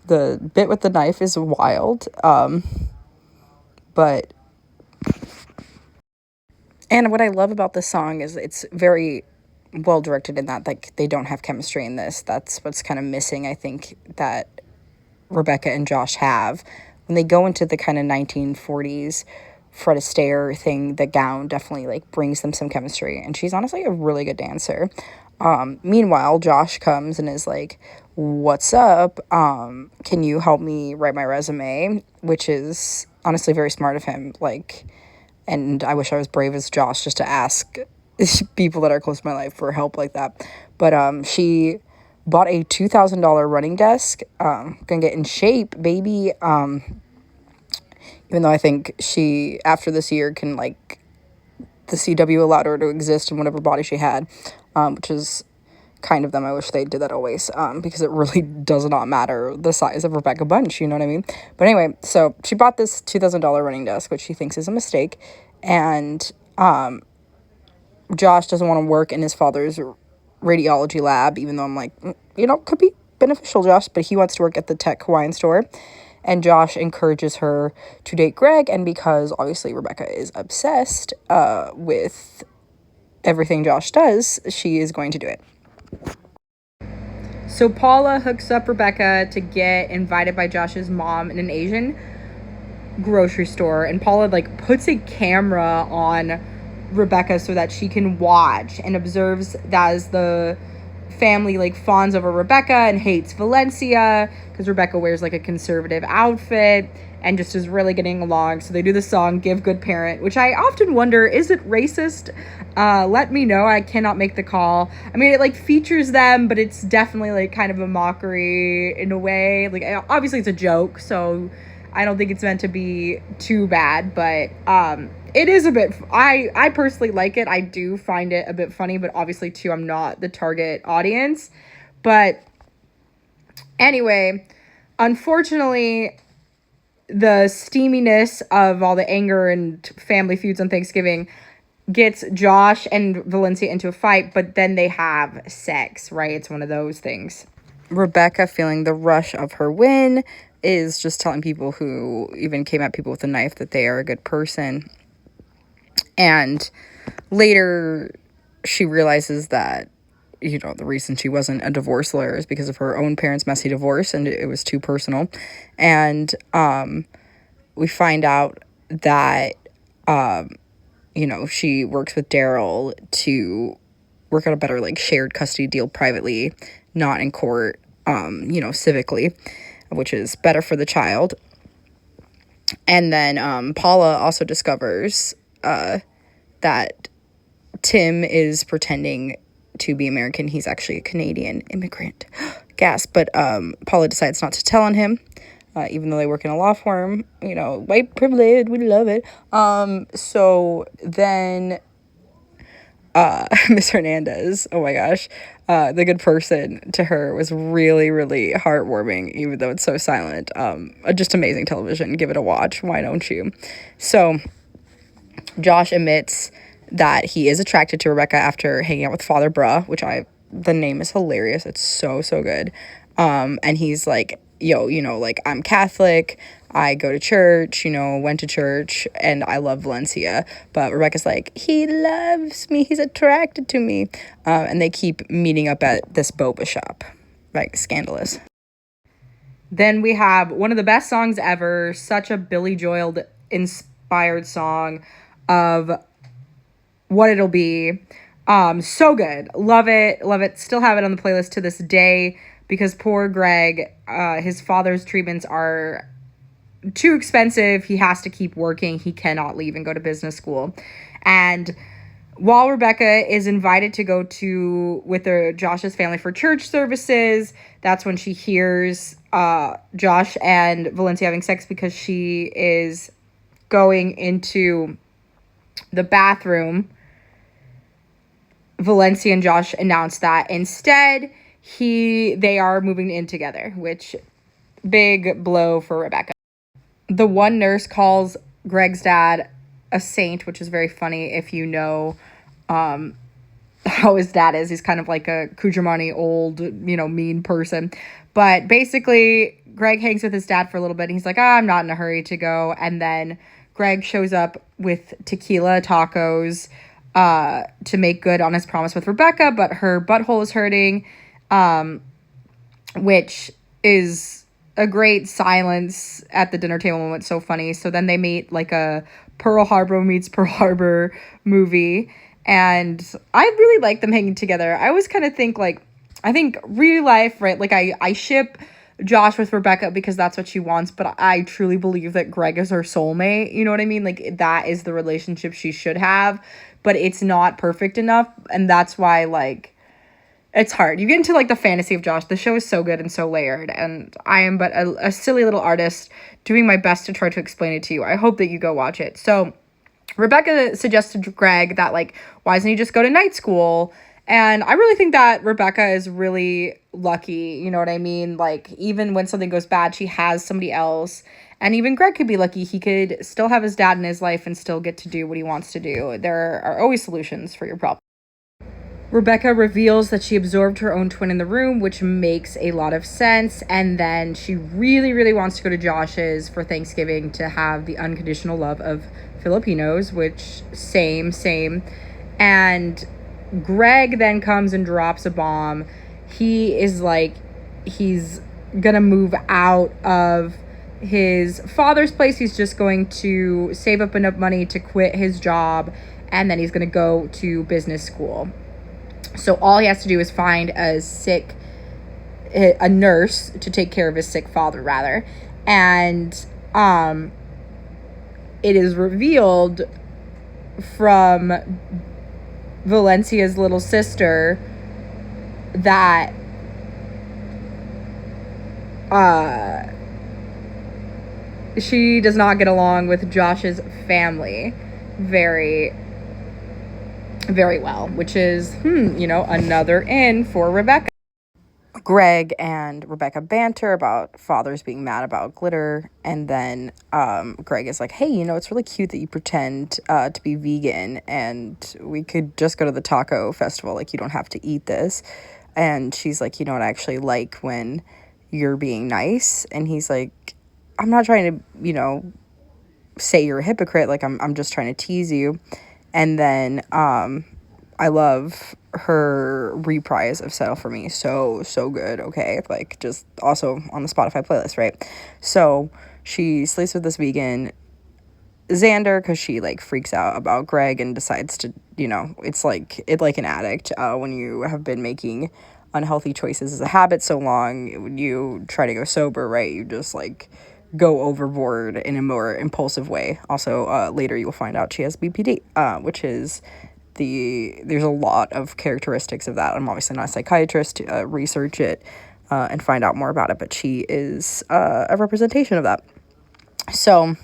The bit with the knife is wild. But and what I love about this song is it's very well directed in that, like, they don't have chemistry in this. That's what's kind of missing, I think, that Rebecca and Josh have. When they go into the kind of 1940s Fred Astaire thing, the gown definitely, like, brings them some chemistry, and she's honestly a really good dancer. Meanwhile, Josh comes and is like, what's up? Can you help me write my resume? Which is honestly very smart of him. Like, and I wish I was brave as Josh just to ask people that are close to my life for help like that. But she bought a $2,000 running desk. Gonna get in shape, baby. Even though I think she, after this year, can, like, the CW allowed her to exist in whatever body she had, which is kind of them. I wish they did that always, because it really does not matter the size of Rebecca Bunch, you know what I mean? But anyway, so she bought this $2,000 running desk, which she thinks is a mistake, and Josh doesn't want to work in his father's radiology lab, even though I'm like, could be beneficial, Josh, but he wants to work at the tech Hawaiian store. And Josh encourages her to date Greg, and because obviously Rebecca is obsessed with everything Josh does, she is going to do it. So Paula hooks up Rebecca to get invited by Josh's mom in an Asian grocery store, and Paula, like, puts a camera on Rebecca so that she can watch and observes that as the family, like, fawns over Rebecca and hates Valencia because Rebecca wears, like, a conservative outfit and just is really getting along. So they do the song Give Good Parent, which I often wonder, is it racist? Let me know. I cannot make the call. I mean, it, like, features them, but it's definitely, like, kind of a mockery in a way. Like, obviously it's a joke, so I don't think it's meant to be too bad, but it is a bit, I personally like it. I do find it a bit funny, but obviously too, I'm not the target audience. But anyway, unfortunately, the steaminess of all the anger and family feuds on Thanksgiving gets Josh and Valencia into a fight, but then they have sex, right? It's one of those things. Rebecca, feeling the rush of her win, is just telling people who even came at people with a knife that they are a good person. And later, she realizes that, the reason she wasn't a divorce lawyer is because of her own parents' messy divorce, and it was too personal. And we find out that, she works with Daryl to work out a better, like, shared custody deal privately, not in court, civically, which is better for the child. And then Paula also discovers that Tim is pretending to be American. He's actually a Canadian immigrant. Gasp. But Paula decides not to tell on him, even though they work in a law firm. White privilege, we love it. So then Miss Hernandez, oh my gosh, the good person to her was really, really heartwarming, even though it's so silent. Just amazing television. Give it a watch. Why don't you? So Josh admits that he is attracted to Rebecca after hanging out with Father Bruh, which the name is hilarious. It's so, so good. And he's like, yo, like, I'm Catholic, I go to church, went to church, and I love Valencia. But Rebecca's like, he loves me, he's attracted to me. And they keep meeting up at this boba shop. Like, scandalous. Then we have one of the best songs ever, such a Billy Joel inspired song of What It'll Be. So good. Love it. Still have it on the playlist to this day, because poor Greg, his father's treatments are too expensive. He has to keep working. He cannot leave and go to business school. And while Rebecca is invited to go with Josh's family for church services, that's when she hears Josh and Valencia having sex, because she is going into the bathroom. Valencia and Josh announced that instead they are moving in together, which big blow for Rebecca. The one nurse calls Greg's dad a saint, which is very funny if you know how his dad is. He's kind of like a Kujamani old, mean person. But basically, Greg hangs with his dad for a little bit. And he's like, I'm not in a hurry to go. And then Greg shows up with tequila tacos to make good on his promise with Rebecca, but her butthole is hurting, which is a great silence at the dinner table moment. So funny. So then they meet like a Pearl Harbor meets Pearl Harbor movie. And I really like them hanging together. I always kind of think I think real life, right? Like I ship Josh with Rebecca because that's what she wants, but I truly believe that Greg is her soulmate. You know what I mean? Like that is the relationship she should have, but it's not perfect enough. And that's why it's hard. You get into the fantasy of Josh. The show is so good and so layered, and I am but a silly little artist doing my best to try to explain it to you. I hope that you go watch it. So Rebecca suggested Greg that why doesn't he just go to night school? And I really think that Rebecca is really lucky, you know what I mean? Even when something goes bad, she has somebody else. And even Greg could be lucky. He could still have his dad in his life and still get to do what he wants to do. There are always solutions for your problem. Rebecca reveals that she absorbed her own twin in the room, which makes a lot of sense. And then she really, really wants to go to Josh's for Thanksgiving to have the unconditional love of Filipinos, which same. And Greg then comes and drops a bomb. He is he's gonna move out of his father's place. He's just going to save up enough money to quit his job, and then he's gonna go to business school. So all he has to do is find a nurse to take care of his sick father, rather. And it is revealed from Valencia's little sister that she does not get along with Josh's family very, very well, which is, another in for Rebecca. Greg and Rebecca banter about fathers being mad about glitter, and then Greg is like, hey, it's really cute that you pretend to be vegan, and we could just go to the taco festival, you don't have to eat this. And she's like, I actually like when you're being nice. And he's like, I'm not trying to, say you're a hypocrite, I'm just trying to tease you. And then I love her reprise of Settle For Me. So good, okay? Just also on the Spotify playlist, right? So she sleeps with this vegan Xander because she, freaks out about Greg and decides to, it's like an addict. When you have been making unhealthy choices as a habit so long, when you try to go sober, right, you just, go overboard in a more impulsive way. Also, later you'll find out she has BPD, which is... there's a lot of characteristics of that. I'm obviously not a psychiatrist to research it and find out more about it, but she is a representation of that. So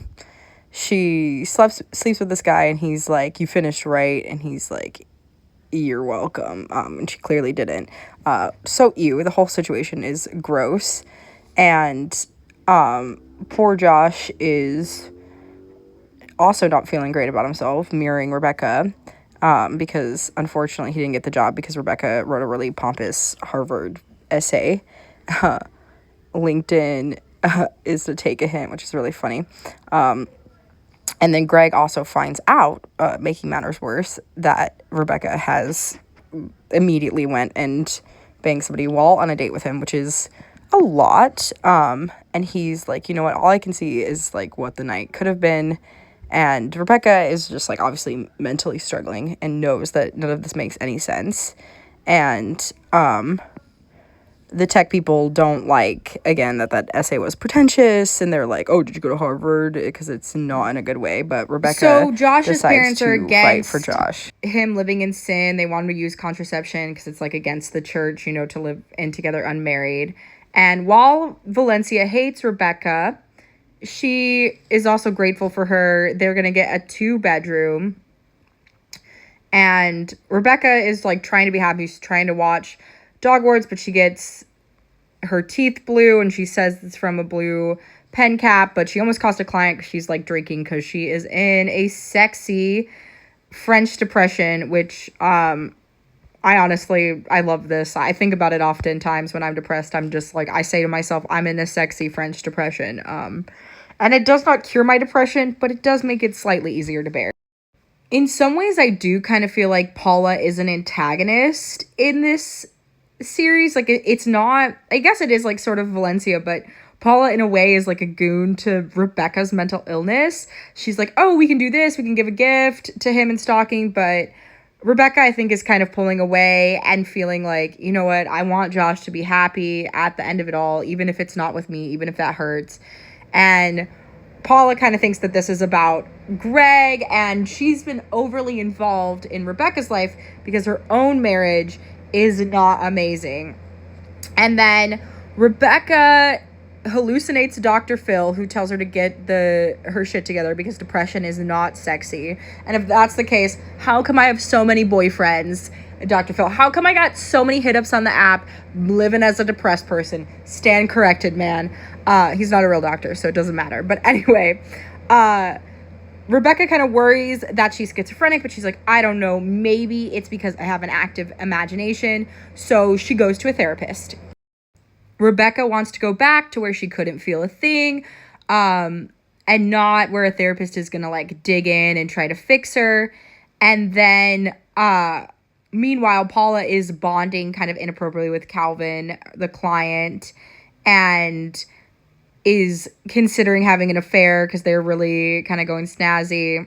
she sleeps with this guy, and he's like, you finished right, and he's like, you're welcome, and she clearly didn't. So the whole situation is gross, and poor Josh is also not feeling great about himself, mirroring Rebecca. Because unfortunately he didn't get the job because Rebecca wrote a really pompous Harvard essay. LinkedIn is to take a hint, which is really funny. And then Greg also finds out, making matters worse, that Rebecca has immediately went and banged somebody while on a date with him, which is a lot. And he's like, what, all I can see is what the night could have been. And Rebecca is just obviously mentally struggling and knows that none of this makes any sense. And the tech people don't again, that essay was pretentious, and they're like, oh, did you go to Harvard? Because it's not in a good way. But Rebecca So Josh's decides parents are to against fight for Josh. him living in sin. They want him to use contraception because it's against the church, to live in together unmarried. And while Valencia hates Rebecca, she is also grateful for her. They're going to get a 2-bedroom. And Rebecca is trying to be happy. She's trying to watch Dog Wars, but she gets her teeth blue, and she says it's from a blue pen cap, but she almost cost a client because she's drinking because she is in a sexy French depression, which I love this. I think about it oftentimes when I'm depressed. I'm just like, I say to myself, I'm in a sexy French depression. And it does not cure my depression, but it does make it slightly easier to bear. In some ways, I do kind of feel like Paula is an antagonist in this series. Like, it's not, I guess it is like sort of Valencia, but Paula, in a way, is like a goon to Rebecca's mental illness. She's like, oh, we can do this. We can give a gift to him in stalking. But Rebecca, I think, is kind of pulling away and feeling like, you know what? I want Josh to be happy at the end of it all, even if it's not with me, even if that hurts. And Paula kind of thinks that this is about Greg, and she's been overly involved in Rebecca's life because her own marriage is not amazing. And then Rebecca hallucinates Dr. Phil, who tells her to get her shit together because depression is not sexy. And if that's the case, how come I have so many boyfriends, Dr. Phil? How come I got so many hit-ups on the app living as a depressed person? Stand corrected, man. He's not a real doctor, so it doesn't matter. But anyway, Rebecca kind of worries that she's schizophrenic, but she's like, I don't know, maybe it's because I have an active imagination. So she goes to a therapist. Rebecca wants to go back to where she couldn't feel a thing, and not where a therapist is going to like dig in and try to fix her. And then, meanwhile, Paula is bonding kind of inappropriately with Calvin, the client, and is considering having an affair because they're really kind of going snazzy.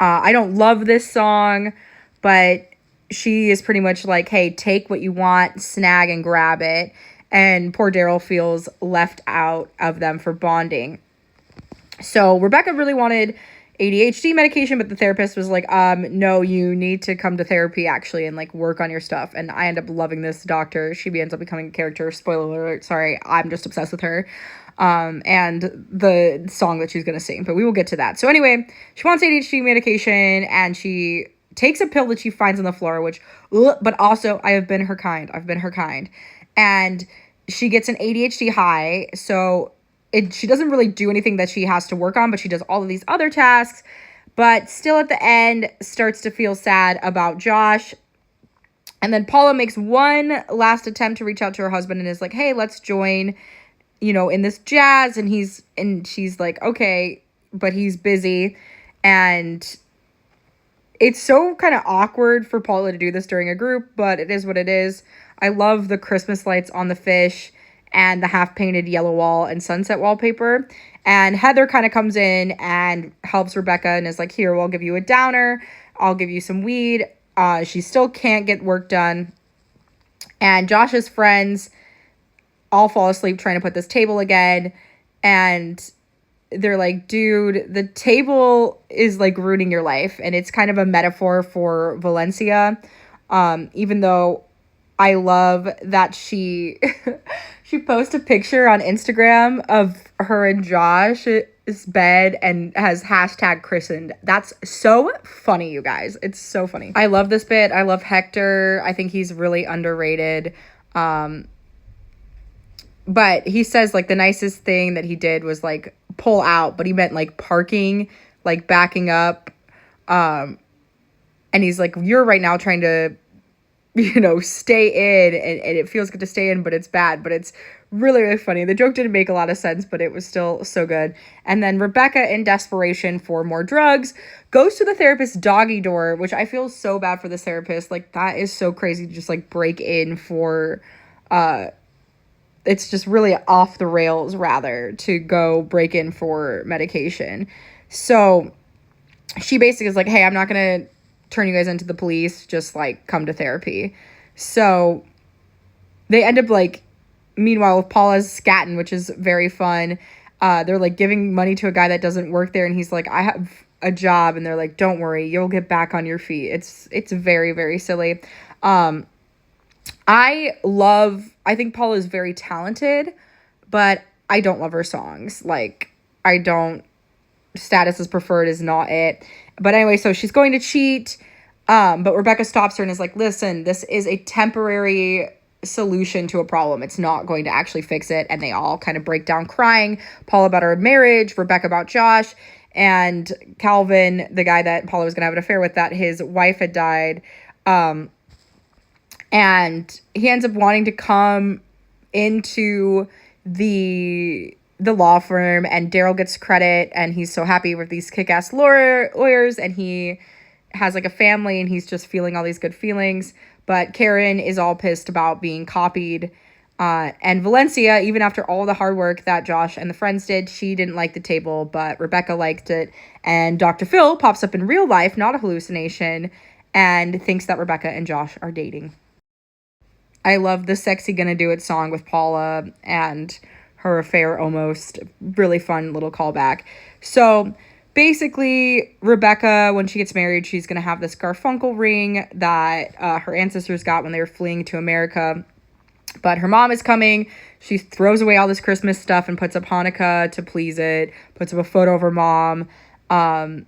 I don't love this song, but she is pretty much like, hey, take what you want, snag and grab it. And poor Daryl feels left out of them for bonding. So Rebecca really wanted ADHD medication, but the therapist was like, no, you need to come to therapy actually and like work on your stuff. And I end up loving this doctor. She ends up becoming a character. Spoiler alert. Sorry, I'm just obsessed with her. And the song that she's going to sing, but we will get to that. So anyway, she wants ADHD medication and she takes a pill that she finds on the floor, which, but also I have been her kind. I've been her kind. And she gets an ADHD high. So she doesn't really do anything that she has to work on, but she does all of these other tasks, but still at the end starts to feel sad about Josh. And then Paula makes one last attempt to reach out to her husband and is like, hey, let's join, in this jazz. And she's like, okay, but he's busy. And it's so kind of awkward for Paula to do this during a group, but it is what it is. I love the Christmas lights on the fish and the half-painted yellow wall and sunset wallpaper. And Heather kind of comes in and helps Rebecca and is like, here, we'll give you a downer. I'll give you some weed. She still can't get work done. And Josh's friends all fall asleep trying to put this table again. And they're like, dude, the table is like ruining your life. And it's kind of a metaphor for Valencia. Even though I love that she posts a picture on Instagram of her and Josh's bed and has hashtag christened. That's so funny, you guys. It's so funny. I love this bit. I love Hector. I think he's really underrated. But he says like the nicest thing that he did was like pull out, but he meant like parking, like backing up. And he's like, you're right now trying to, stay in, and it feels good to stay in, but it's bad, but it's really, really funny. The joke didn't make a lot of sense, but it was still so good. And then Rebecca, in desperation for more drugs, goes to the therapist's doggy door, which I feel so bad for this therapist. Like, that is so crazy to just like break in for, it's just really off the rails, rather, to go break in for medication. So she basically is like, hey, I'm not going to turn you guys into the police, just like come to therapy. So they end up like, meanwhile, with Paula's scatting, which is very fun. They're like giving money to a guy that doesn't work there, and he's like, I have a job, and they're like, don't worry, you'll get back on your feet. It's very, very silly. I think Paula is very talented, but I don't love her songs. Like, I don't, status is preferred is not it. But anyway, so she's going to cheat, but Rebecca stops her and is like, listen, this is a temporary solution to a problem. It's not going to actually fix it. And they all kind of break down crying. Paula about her marriage, Rebecca about Josh, and Calvin, the guy that Paula was going to have an affair with, that his wife had died. And he ends up wanting to come into the law firm, and Daryl gets credit, and he's so happy with these kick-ass lawyers, and he has like a family, and he's just feeling all these good feelings. But Karen is all pissed about being copied. And Valencia, even after all the hard work that Josh and the friends did, she didn't like the table, but Rebecca liked it. And Dr. Phil pops up in real life, not a hallucination, and thinks that Rebecca and Josh are dating. I love the Sexy Gonna Do It song with Paula and her affair almost. Really fun little callback. So basically, Rebecca, when she gets married, she's going to have this Garfunkel ring that her ancestors got when they were fleeing to America. But her mom is coming. She throws away all this Christmas stuff and puts up Hanukkah to please it. Puts up a photo of her mom. And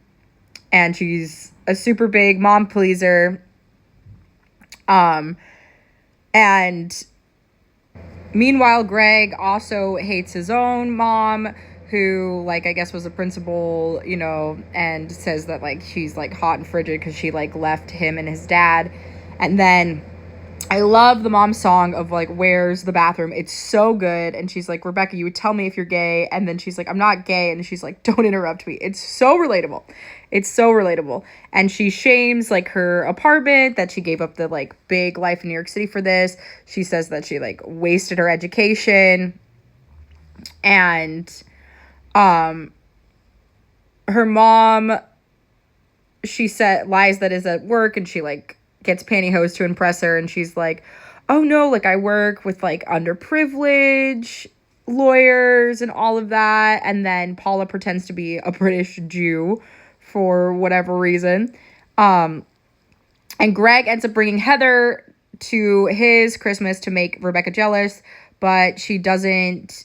she's a super big mom pleaser. And meanwhile, Greg also hates his own mom, who, like, I guess was a principal, you know, and says that, like, she's, like, hot and frigid because she, like, left him and his dad. And then I love the mom's song of, like, where's the bathroom? It's so good. And she's like, Rebecca, you would tell me if you're gay. And then she's like, I'm not gay. And she's like, don't interrupt me. It's so relatable. It's so relatable. And she shames, like, her apartment, that she gave up the, like, big life in New York City for this. She says that she, like, wasted her education. And her mom, she said, lies that is at work, and she, like, gets pantyhose to impress her, and she's like, oh no, like, I work with, like, underprivileged lawyers and all of that. And then Paula pretends to be a British Jew for whatever reason. And Greg ends up bringing Heather to his Christmas to make Rebecca jealous, but she doesn't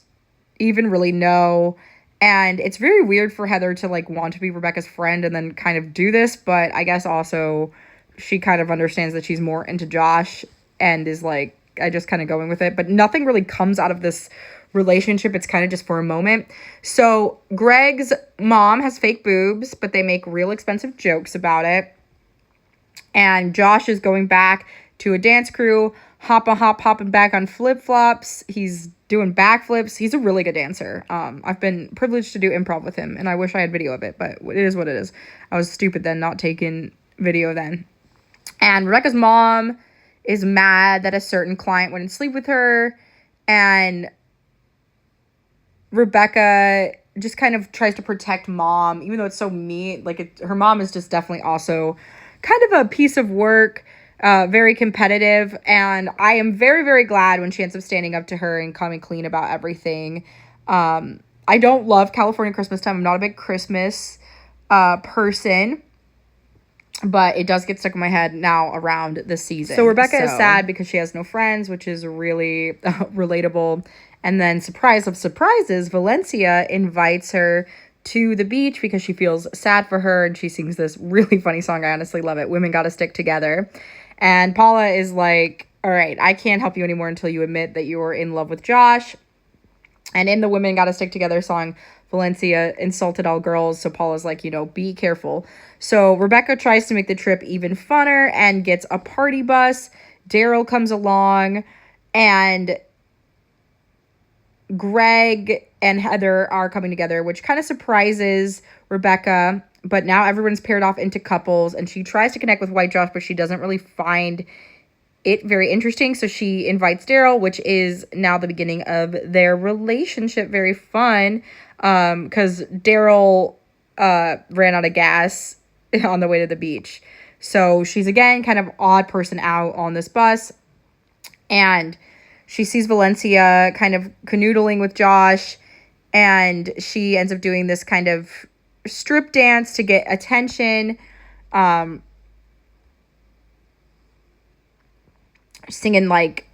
even really know. And it's very weird for Heather to, like, want to be Rebecca's friend and then kind of do this, but I guess also she kind of understands that she's more into Josh and is like, I just kind of going with it. But nothing really comes out of this relationship. It's kind of just for a moment. So Greg's mom has fake boobs, but they make real expensive jokes about it. And Josh is going back to a dance crew, hopping back on flip-flops. He's doing backflips. He's a really good dancer. I've been privileged to do improv with him, and I wish I had video of it, but it is what it is. I was stupid then, not taking video then. And Rebecca's mom is mad that a certain client wouldn't sleep with her, and Rebecca just kind of tries to protect mom, even though it's so mean. Like, her mom is just definitely also kind of a piece of work, very competitive, and I am very, very glad when she ends up standing up to her and coming clean about everything. I don't love California Christmas time. I'm not a big Christmas person, but it does get stuck in my head now around the season. So Rebecca is sad because she has no friends, which is really relatable. And then, surprise of surprises, Valencia invites her to the beach because she feels sad for her, and she sings this really funny song. I honestly love it. Women Gotta Stick Together. And Paula is like, all right, I can't help you anymore until you admit that you are in love with Josh. And in the Women Gotta Stick Together song, Valencia insulted all girls, so Paula's like, you know, be careful. So Rebecca tries to make the trip even funner and gets a party bus. Daryl comes along, and Greg and Heather are coming together, which kind of surprises Rebecca. But now everyone's paired off into couples, and she tries to connect with White Josh, but she doesn't really find it very interesting. So she invites Daryl, which is now the beginning of their relationship. Very fun, because Daryl ran out of gas on the way to the beach. So she's, again, kind of odd person out on this bus. And she sees Valencia kind of canoodling with Josh, and she ends up doing this kind of strip dance to get attention, singing, like,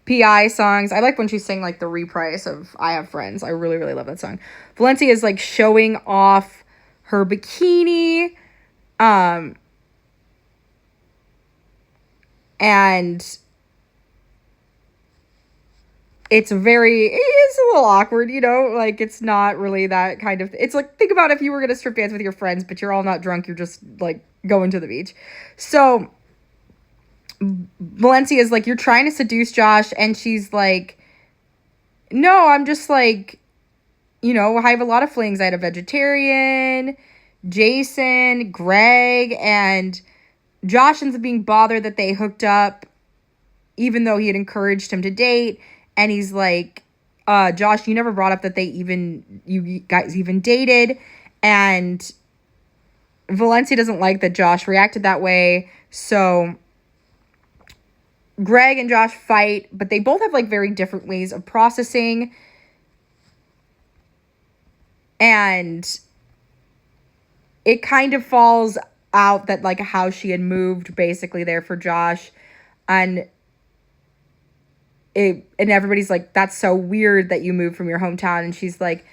PI songs. I like when she sang, like, the reprise of I Have Friends. I really, really love that song. Valencia is, like, showing off her bikini, and it's a little awkward, you know, like, it's not really that kind of, it's like, think about if you were going to strip dance with your friends, but you're all not drunk, you're just, like, going to the beach. So Valencia is like, you're trying to seduce Josh, and she's like, no, I'm just like, I have a lot of flings. I had a vegetarian, Jason, Greg, and Josh ends up being bothered that they hooked up, even though he had encouraged him to date. And he's like, Josh, you never brought up that you guys even dated. And Valencia doesn't like that Josh reacted that way. So Greg and Josh fight, but they both have like very different ways of processing. And it kind of falls out that like how she had moved basically there for Josh. And everybody's like, that's so weird that you moved from your hometown. And she's like,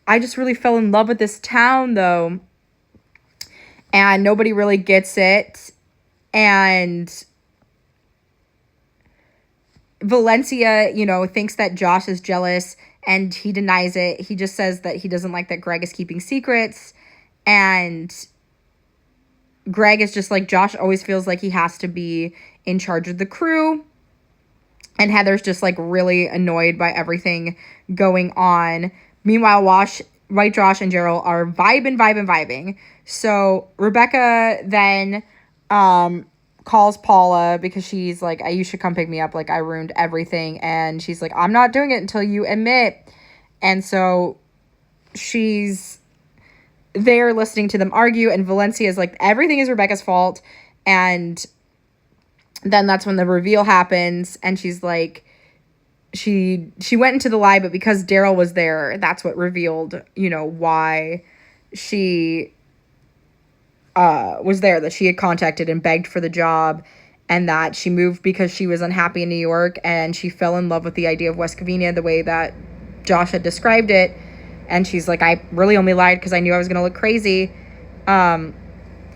I just really fell in love with this town though. And nobody really gets it. And Valencia, thinks that Josh is jealous, and he denies it. He just says that he doesn't like that Greg is keeping secrets. And Greg is just like, Josh always feels like he has to be in charge of the crew. And Heather's just like really annoyed by everything going on. Meanwhile, Josh and Gerald are vibing. So Rebecca then calls Paula because she's like, you should come pick me up. Like, I ruined everything. And she's like, I'm not doing it until you admit. And so she's there listening to them argue. And Valencia is like, everything is Rebecca's fault. And then that's when the reveal happens. And she's like, she went into the lie, but because Daryl was there, that's what revealed, why she was there, that she had contacted and begged for the job, and that she moved because she was unhappy in New York, and she fell in love with the idea of West Covina the way that Josh had described it. And she's like, I really only lied because I knew I was going to look crazy. And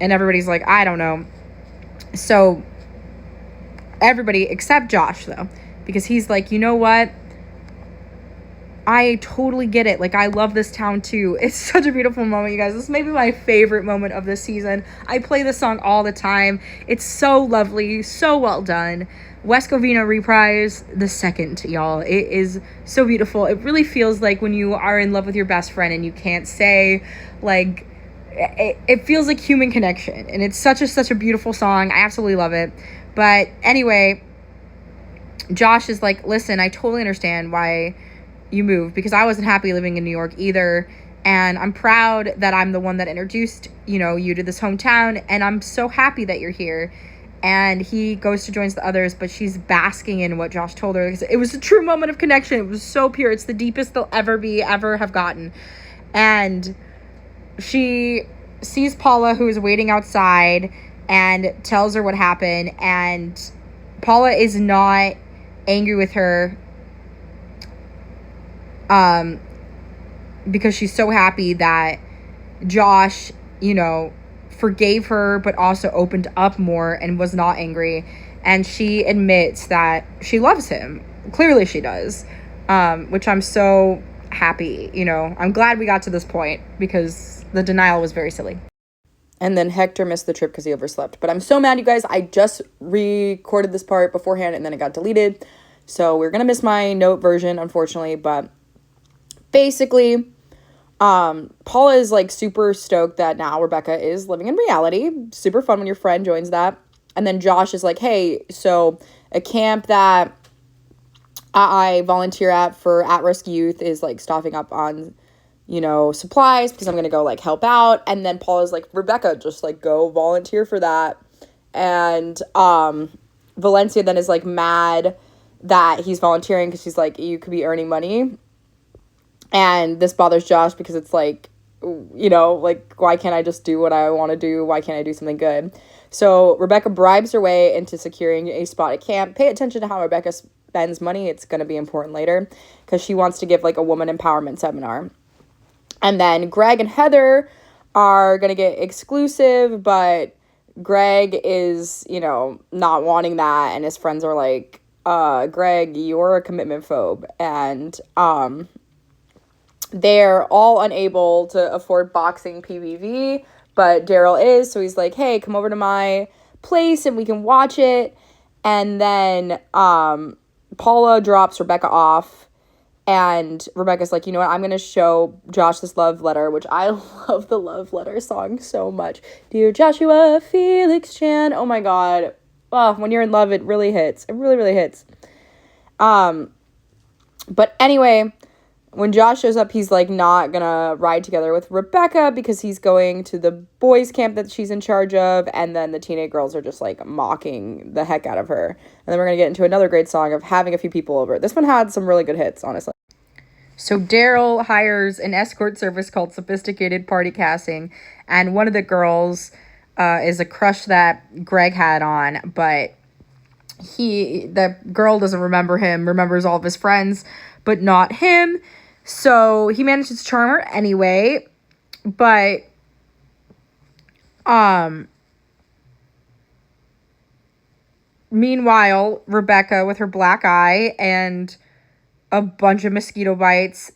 everybody's like, I don't know. So everybody except Josh, though, because he's like, you know what? I totally get it. Like, I love this town too. It's such a beautiful moment, you guys. This may be my favorite moment of this season. I play this song all the time. It's so lovely, so well done. West Covina reprise the second, y'all. It is so beautiful. It really feels like when you are in love with your best friend and you can't say, like, it feels like human connection. And it's such a beautiful song. I absolutely love it. But anyway, Josh is like, listen, I totally understand why you moved, because I wasn't happy living in New York either, and I'm proud that I'm the one that introduced you to this hometown, and I'm so happy that you're here. And he goes to join the others, but she's basking in what Josh told her. It was a true moment of connection. It was so pure. It's the deepest they'll ever have gotten. And she sees Paula, who is waiting outside, and tells her what happened. And Paula is not angry with her because she's so happy that Josh, forgave her, but also opened up more and was not angry. And she admits that she loves him. Clearly she does, which I'm so happy. I'm glad we got to this point, because the denial was very silly. And then Hector missed the trip because he overslept. But I'm so mad, you guys. I just recorded this part beforehand, and then it got deleted. So we're going to miss my note version, unfortunately. But basically, Paula is like super stoked that now Rebecca is living in reality. Super fun when your friend joins that. And then Josh is like, hey, so a camp that I volunteer at for at-risk youth is like stocking up on, supplies, because I'm going to go like help out. And then Paula's like, Rebecca, just like go volunteer for that. And Valencia then is like mad that he's volunteering, because she's like, you could be earning money. And this bothers Josh because it's like, like, why can't I just do what I want to do? Why can't I do something good? So Rebecca bribes her way into securing a spot at camp. Pay attention to how Rebecca spends money. It's going to be important later, because she wants to give like a woman empowerment seminar. And then Greg and Heather are going to get exclusive, but Greg is, not wanting that. And his friends are like, Greg, you're a commitment phobe. And, they're all unable to afford boxing PVV, but Daryl is, so he's like, hey, come over to my place and we can watch it. And then Paula drops Rebecca off, and Rebecca's like, you know what, I'm going to show Josh this love letter, which I love the love letter song so much. Dear Joshua Felix Chan. Oh my God. Oh, when you're in love, it really hits. It really, really hits. But anyway, when Josh shows up, he's like not gonna ride together with Rebecca because he's going to the boys' camp that she's in charge of, and then the teenage girls are just like mocking the heck out of her. And then we're gonna get into another great song of having a few people over. This one had some really good hits, honestly. So Daryl hires an escort service called Sophisticated Party Casting, and one of the girls is a crush that Greg had on, but the girl doesn't remember him, remembers all of his friends, but not him. So he manages to charm her anyway, but meanwhile, Rebecca with her black eye and a bunch of mosquito bites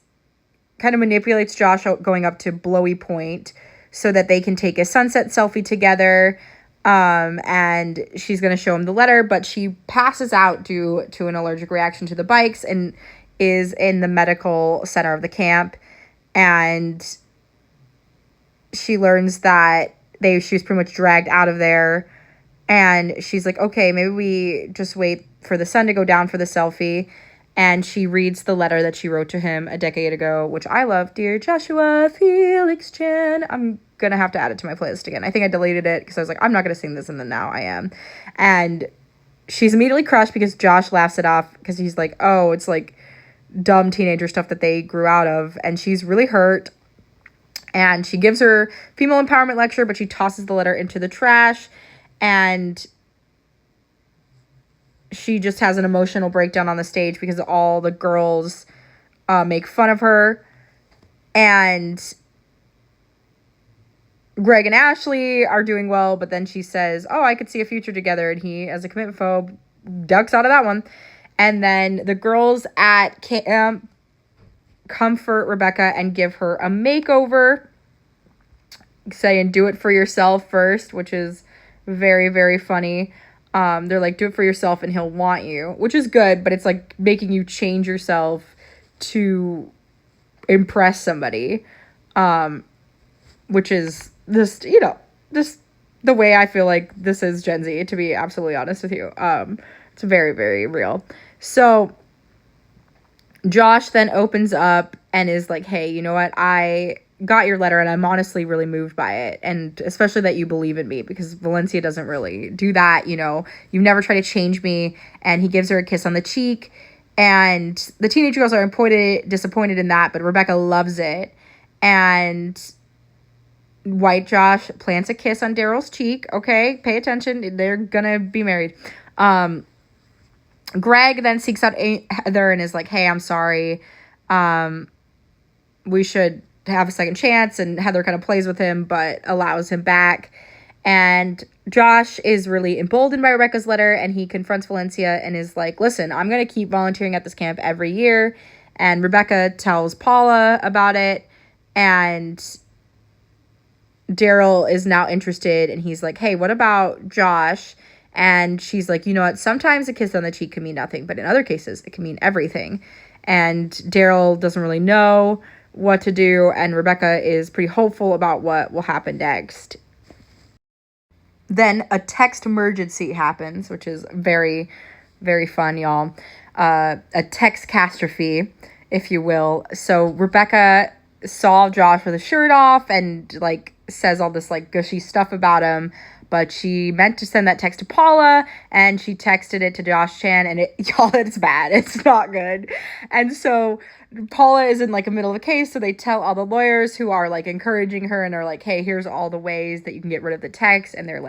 kind of manipulates Josh going up to Blowy Point so that they can take a sunset selfie together. And she's going to show him the letter, but she passes out due to an allergic reaction to the bikes and is in the medical center of the camp. And she learns that she was pretty much dragged out of there. And she's like, okay, maybe we just wait for the sun to go down for the selfie. And she reads the letter that she wrote to him a decade ago, which I love. Dear Joshua Felix Chan. I'm going to have to add it to my playlist again. I think I deleted it because I was like, I'm not going to sing this, and then now I am. And she's immediately crushed because Josh laughs it off because he's like, oh, it's like dumb teenager stuff that they grew out of. And she's really hurt. And she gives her female empowerment lecture, but she tosses the letter into the trash. And she just has an emotional breakdown on the stage because all the girls make fun of her. And Greg and Ashley are doing well, but then she says, oh, I could see a future together. And he, as a commitment phobe, ducks out of that one. And then the girls at camp comfort Rebecca and give her a makeover, saying, do it for yourself first, which is very, very funny. They're like, do it for yourself and he'll want you, which is good, but it's like making you change yourself to impress somebody, which is just, just the way I feel like this is Gen Z, to be absolutely honest with you. It's very, very real. So Josh then opens up and is like, hey, you know what? I got your letter and I'm honestly really moved by it. And especially that you believe in me, because Valencia doesn't really do that. You've never tried to change me. And he gives her a kiss on the cheek. And the teenage girls are disappointed in that, but Rebecca loves it. And White Josh plants a kiss on Daryl's cheek. Okay, pay attention. They're gonna be married. Greg then seeks out Heather and is like, hey, I'm sorry. We should have a second chance. And Heather kind of plays with him, but allows him back. And Josh is really emboldened by Rebecca's letter, and he confronts Valencia and is like, listen, I'm going to keep volunteering at this camp every year. And Rebecca tells Paula about it, and Daryl is now interested, and he's like, hey, what about Josh? And she's like, you know what, sometimes a kiss on the cheek can mean nothing, but in other cases, it can mean everything. And Daryl doesn't really know what to do, and Rebecca is pretty hopeful about what will happen next. Then a text emergency happens, which is very, very fun, y'all. A text catastrophe, if you will. So Rebecca saw Josh with his shirt off and says all this gushy stuff about him, but she meant to send that text to Paula, and she texted it to Josh Chan, and it's bad. It's not good. And so Paula is in the middle of a case, so they tell all the lawyers who are encouraging her, and are like, hey, here's all the ways that you can get rid of the text, and they're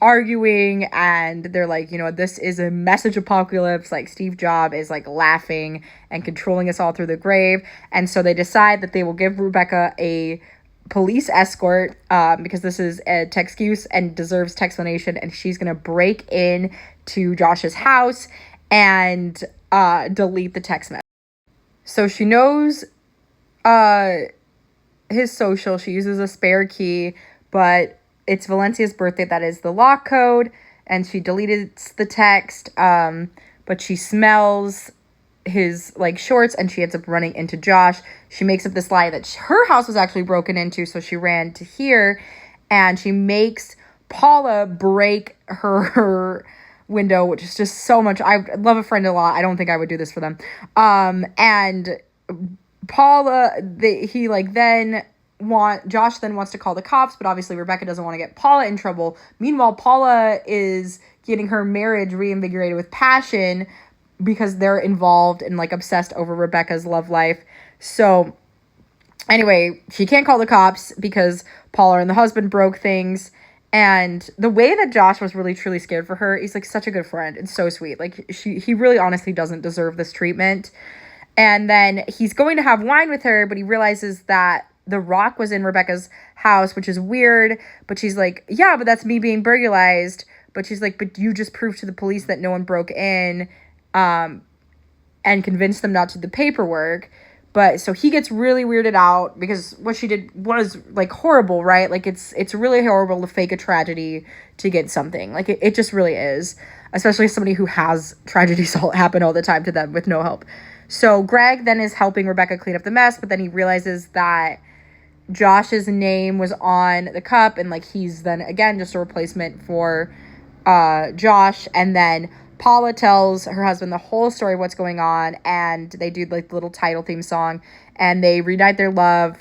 arguing, and they're this is a message apocalypse. Steve Jobs is laughing and controlling us all through the grave. And so they decide that they will give Rebecca a police escort, because this is a text use and deserves explanation, and she's gonna break in to Josh's house and delete the text message. So she knows his social. She uses a spare key, but it's Valencia's birthday that is the lock code, and she deletes the text, but she smells his like shorts and she ends up running into Josh. She makes up this lie that her house was actually broken into, so she ran to here, and she makes Paula break her window, which is just so much. I love a friend a lot. I don't think I would do this for them. And Paula, Josh then wants to call the cops, but obviously Rebecca doesn't want to get Paula in trouble. Meanwhile, Paula is getting her marriage reinvigorated with passion because they're involved and like obsessed over Rebecca's love life. So anyway, she can't call the cops because Paula and the husband broke things. And the way that Josh was really truly scared for her, he's like such a good friend and so sweet. Like he really honestly doesn't deserve this treatment. And then he's going to have wine with her, but he realizes that the rock was in Rebecca's house, which is weird. But she's like, yeah, but that's me being burglarized. But she's like, but you just proved to the police that no one broke in, and convinced them not to do the paperwork. But so he gets really weirded out because what she did was like horrible, right? Like it's really horrible to fake a tragedy to get something. Like it just really is, especially somebody who has tragedies happen all the time to them with no help. So Greg then is helping Rebecca clean up the mess, but then he realizes that Josh's name was on the cup, and like he's then again just a replacement for Josh. And then Paula tells her husband the whole story of what's going on, and they do like the little title theme song, and they reunite their love.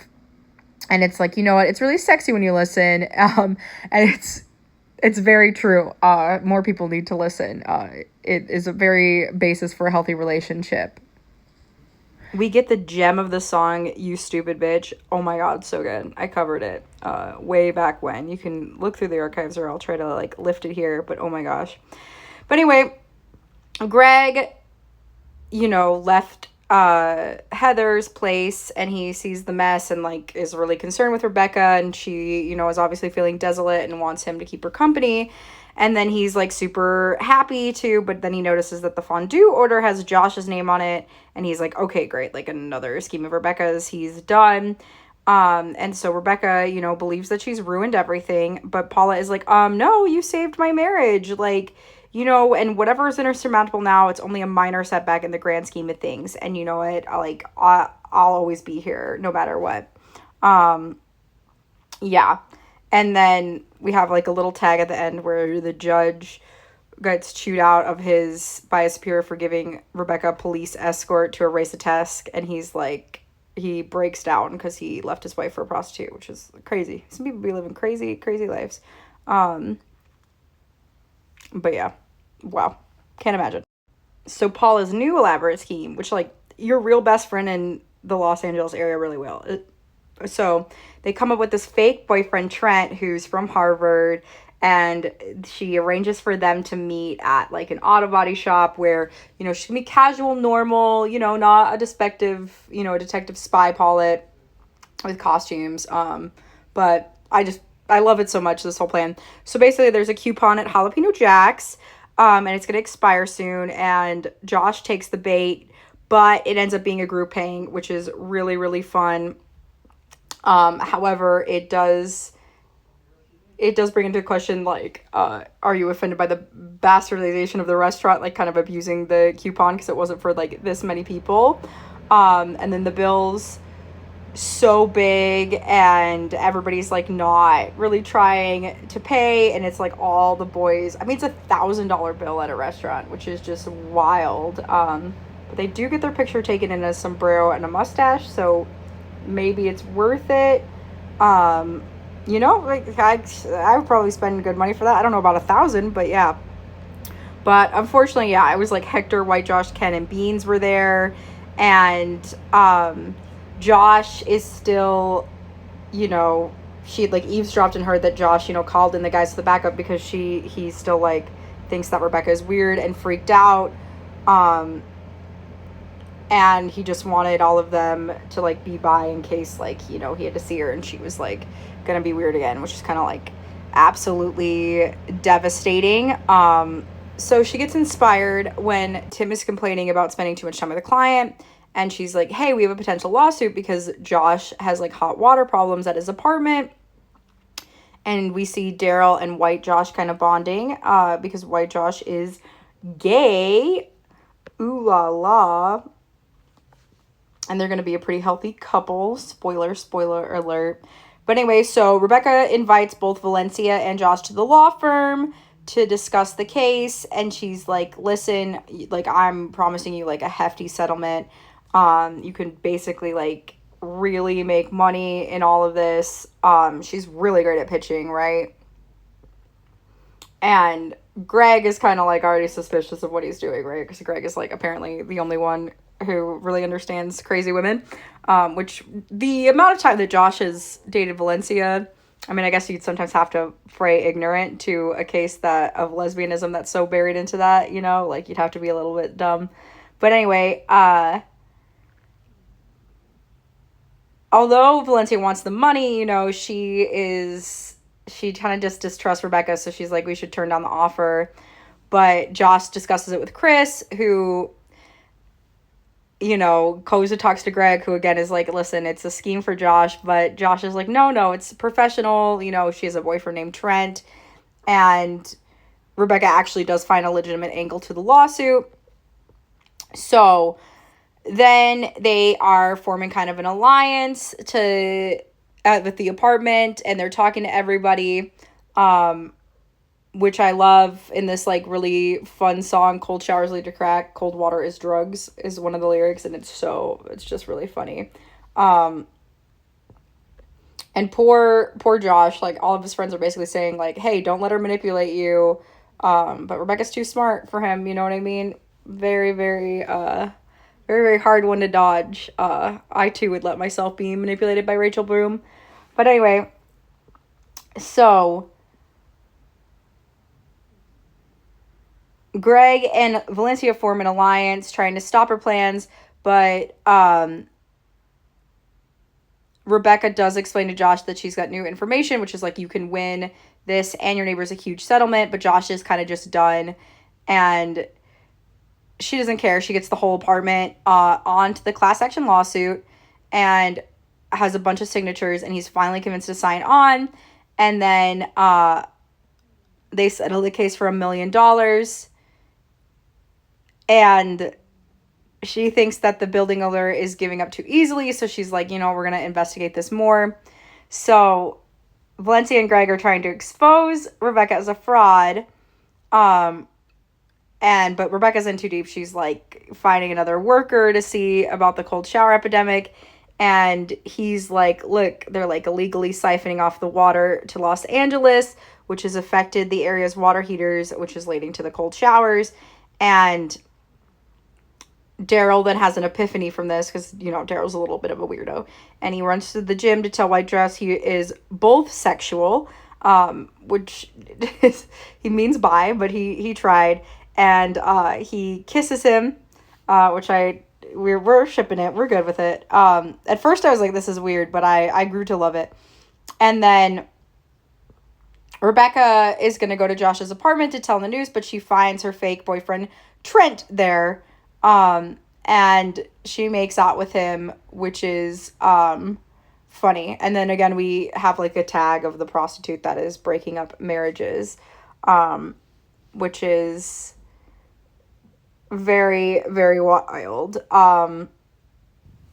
And it's like, you know what, it's really sexy when you listen, and it's very true. More people need to listen. It is a very basis for a healthy relationship. We get the gem of the song, You Stupid Bitch. Oh my god, so good. I covered it way back when. You can look through the archives, or I'll try to like lift it here, but oh my gosh. But anyway, Greg, left Heather's place, and he sees the mess and like is really concerned with Rebecca, and she, is obviously feeling desolate and wants him to keep her company. And then he's like super happy too, but then he notices that the fondue order has Josh's name on it, and he's like, okay, great, like another scheme of Rebecca's. He's done. And so Rebecca, believes that she's ruined everything, but Paula is like, no, you saved my marriage, like, and whatever is insurmountable now, it's only a minor setback in the grand scheme of things, and you know what, I'll always be here no matter what. Yeah. And then we have like a little tag at the end where the judge gets chewed out of by a superior for giving Rebecca a police escort to erase a test. And he's like, he breaks down because he left his wife for a prostitute, which is crazy. Some people be living crazy, crazy lives. But yeah, wow. Can't imagine. So Paula's new elaborate scheme, which like your real best friend in the Los Angeles area really will. So they come up with this fake boyfriend, Trent, who's from Harvard, and she arranges for them to meet at like an auto body shop where, she can be casual, normal, not a detective spy Paula with costumes. But I love it so much, this whole plan. So basically there's a coupon at Jalapeno Jack's, and it's going to expire soon, and Josh takes the bait, but it ends up being a group paying, which is really, really fun. However, it does bring into question, like, are you offended by the bastardization of the restaurant, like kind of abusing the coupon because it wasn't for like this many people. And then the bill's so big and everybody's like not really trying to pay, and it's like all the boys, I mean, it's $1,000 bill at a restaurant, which is just wild. But they do get their picture taken in a sombrero and a mustache, so maybe it's worth it. Like I would probably spend good money for that. I don't know about 1,000, but yeah. But unfortunately, yeah, it was like Hector, White Josh, Ken, and Beans were there, and Josh is still, she had like eavesdropped and heard that Josh, called in the guys to the backup because he still like thinks that Rebecca is weird and freaked out. And he just wanted all of them to like be by in case like, he had to see her and she was like gonna be weird again, which is kind of like absolutely devastating. So she gets inspired when Tim is complaining about spending too much time with a client, and she's like, hey, we have a potential lawsuit because Josh has like hot water problems at his apartment. And we see Daryl and White Josh kind of bonding because White Josh is gay. Ooh la la. And they're going to be a pretty healthy couple. Spoiler alert. But anyway, so Rebecca invites both Valencia and Josh to the law firm to discuss the case. And she's like, listen, like, I'm promising you, like, a hefty settlement. You can basically, like, really make money in all of this. She's really great at pitching, right? And Greg is kind of, like, already suspicious of what he's doing, right? Because Greg is, like, apparently the only one who really understands crazy women, which the amount of time that Josh has dated Valencia, I mean, I guess you'd sometimes have to fray ignorant to a case that of lesbianism that's so buried into that, you know, like you'd have to be a little bit dumb. But anyway, although Valencia wants the money, you know, she kind of just distrusts Rebecca, so she's like, we should turn down the offer. But Josh discusses it with Chris, who, you know, goes and talks to Greg, who again is like, listen, it's a scheme for Josh. But Josh is like, no, it's professional. You know, she has a boyfriend named Trent. And Rebecca actually does find a legitimate angle to the lawsuit. So then they are forming kind of an alliance with the apartment, and they're talking to everybody, which I love in this, like, really fun song, Cold Showers Lead to Crack, Cold Water is Drugs, is one of the lyrics, and it's just really funny. And poor Josh, like, all of his friends are basically saying, like, hey, don't let her manipulate you, but Rebecca's too smart for him, you know what I mean? Very, very, very, very hard one to dodge. I, too, would let myself be manipulated by Rachel Bloom. But anyway, so Greg and Valencia form an alliance trying to stop her plans, but Rebecca does explain to Josh that she's got new information, which is like, you can win this and your neighbor's a huge settlement, but Josh is kind of just done, and she doesn't care. She gets the whole apartment onto the class action lawsuit and has a bunch of signatures, and he's finally convinced to sign on, and then they settle the case for $1 million. And she thinks that the building owner is giving up too easily. So she's like, you know, we're going to investigate this more. So Valencia and Greg are trying to expose Rebecca as a fraud. But Rebecca's in too deep. She's like finding another worker to see about the cold shower epidemic. And he's like, look, they're like illegally siphoning off the water to Los Angeles, which has affected the area's water heaters, which is leading to the cold showers. And Daryl then has an epiphany from this because, you know, Daryl's a little bit of a weirdo. And he runs to the gym to tell White Dress he is both sexual, which he means bi, but he tried. And he kisses him, which we're shipping it. We're good with it. At first I was like, this is weird, but I grew to love it. And then Rebecca is going to go to Josh's apartment to tell the news, but she finds her fake boyfriend Trent there. And she makes out with him, which is, funny. And then again, we have like a tag of the prostitute that is breaking up marriages, which is very, very wild.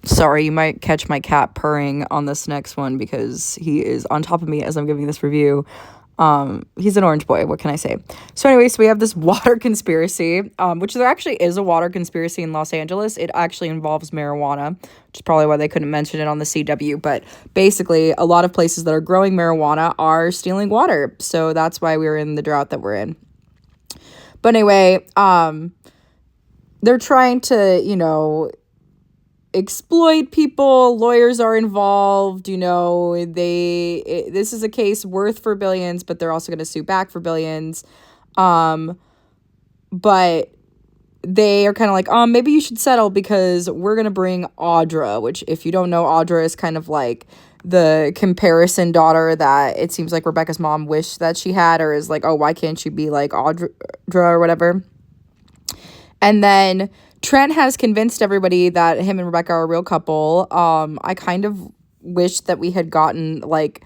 Sorry, you might catch my cat purring on this next one because he is on top of me as I'm giving this review. He's an orange boy. What can I say? So anyways, we have this water conspiracy, which there actually is a water conspiracy in Los Angeles. It actually involves marijuana, which is probably why they couldn't mention it on the CW. But basically, a lot of places that are growing marijuana are stealing water. So that's why we're in the drought that we're in. But anyway, they're trying to, you know, exploit people. Lawyers are involved, you know, this is a case worth for billions, but they're also going to sue back for billions. But they are kind of like, maybe you should settle because we're going to bring Audra, which if you don't know, Audra is kind of like the comparison daughter that it seems like Rebecca's mom wished that she had, or is like, oh, why can't she be like Audra or whatever? And then Trent has convinced everybody that him and Rebecca are a real couple. I kind of wish that we had gotten, like,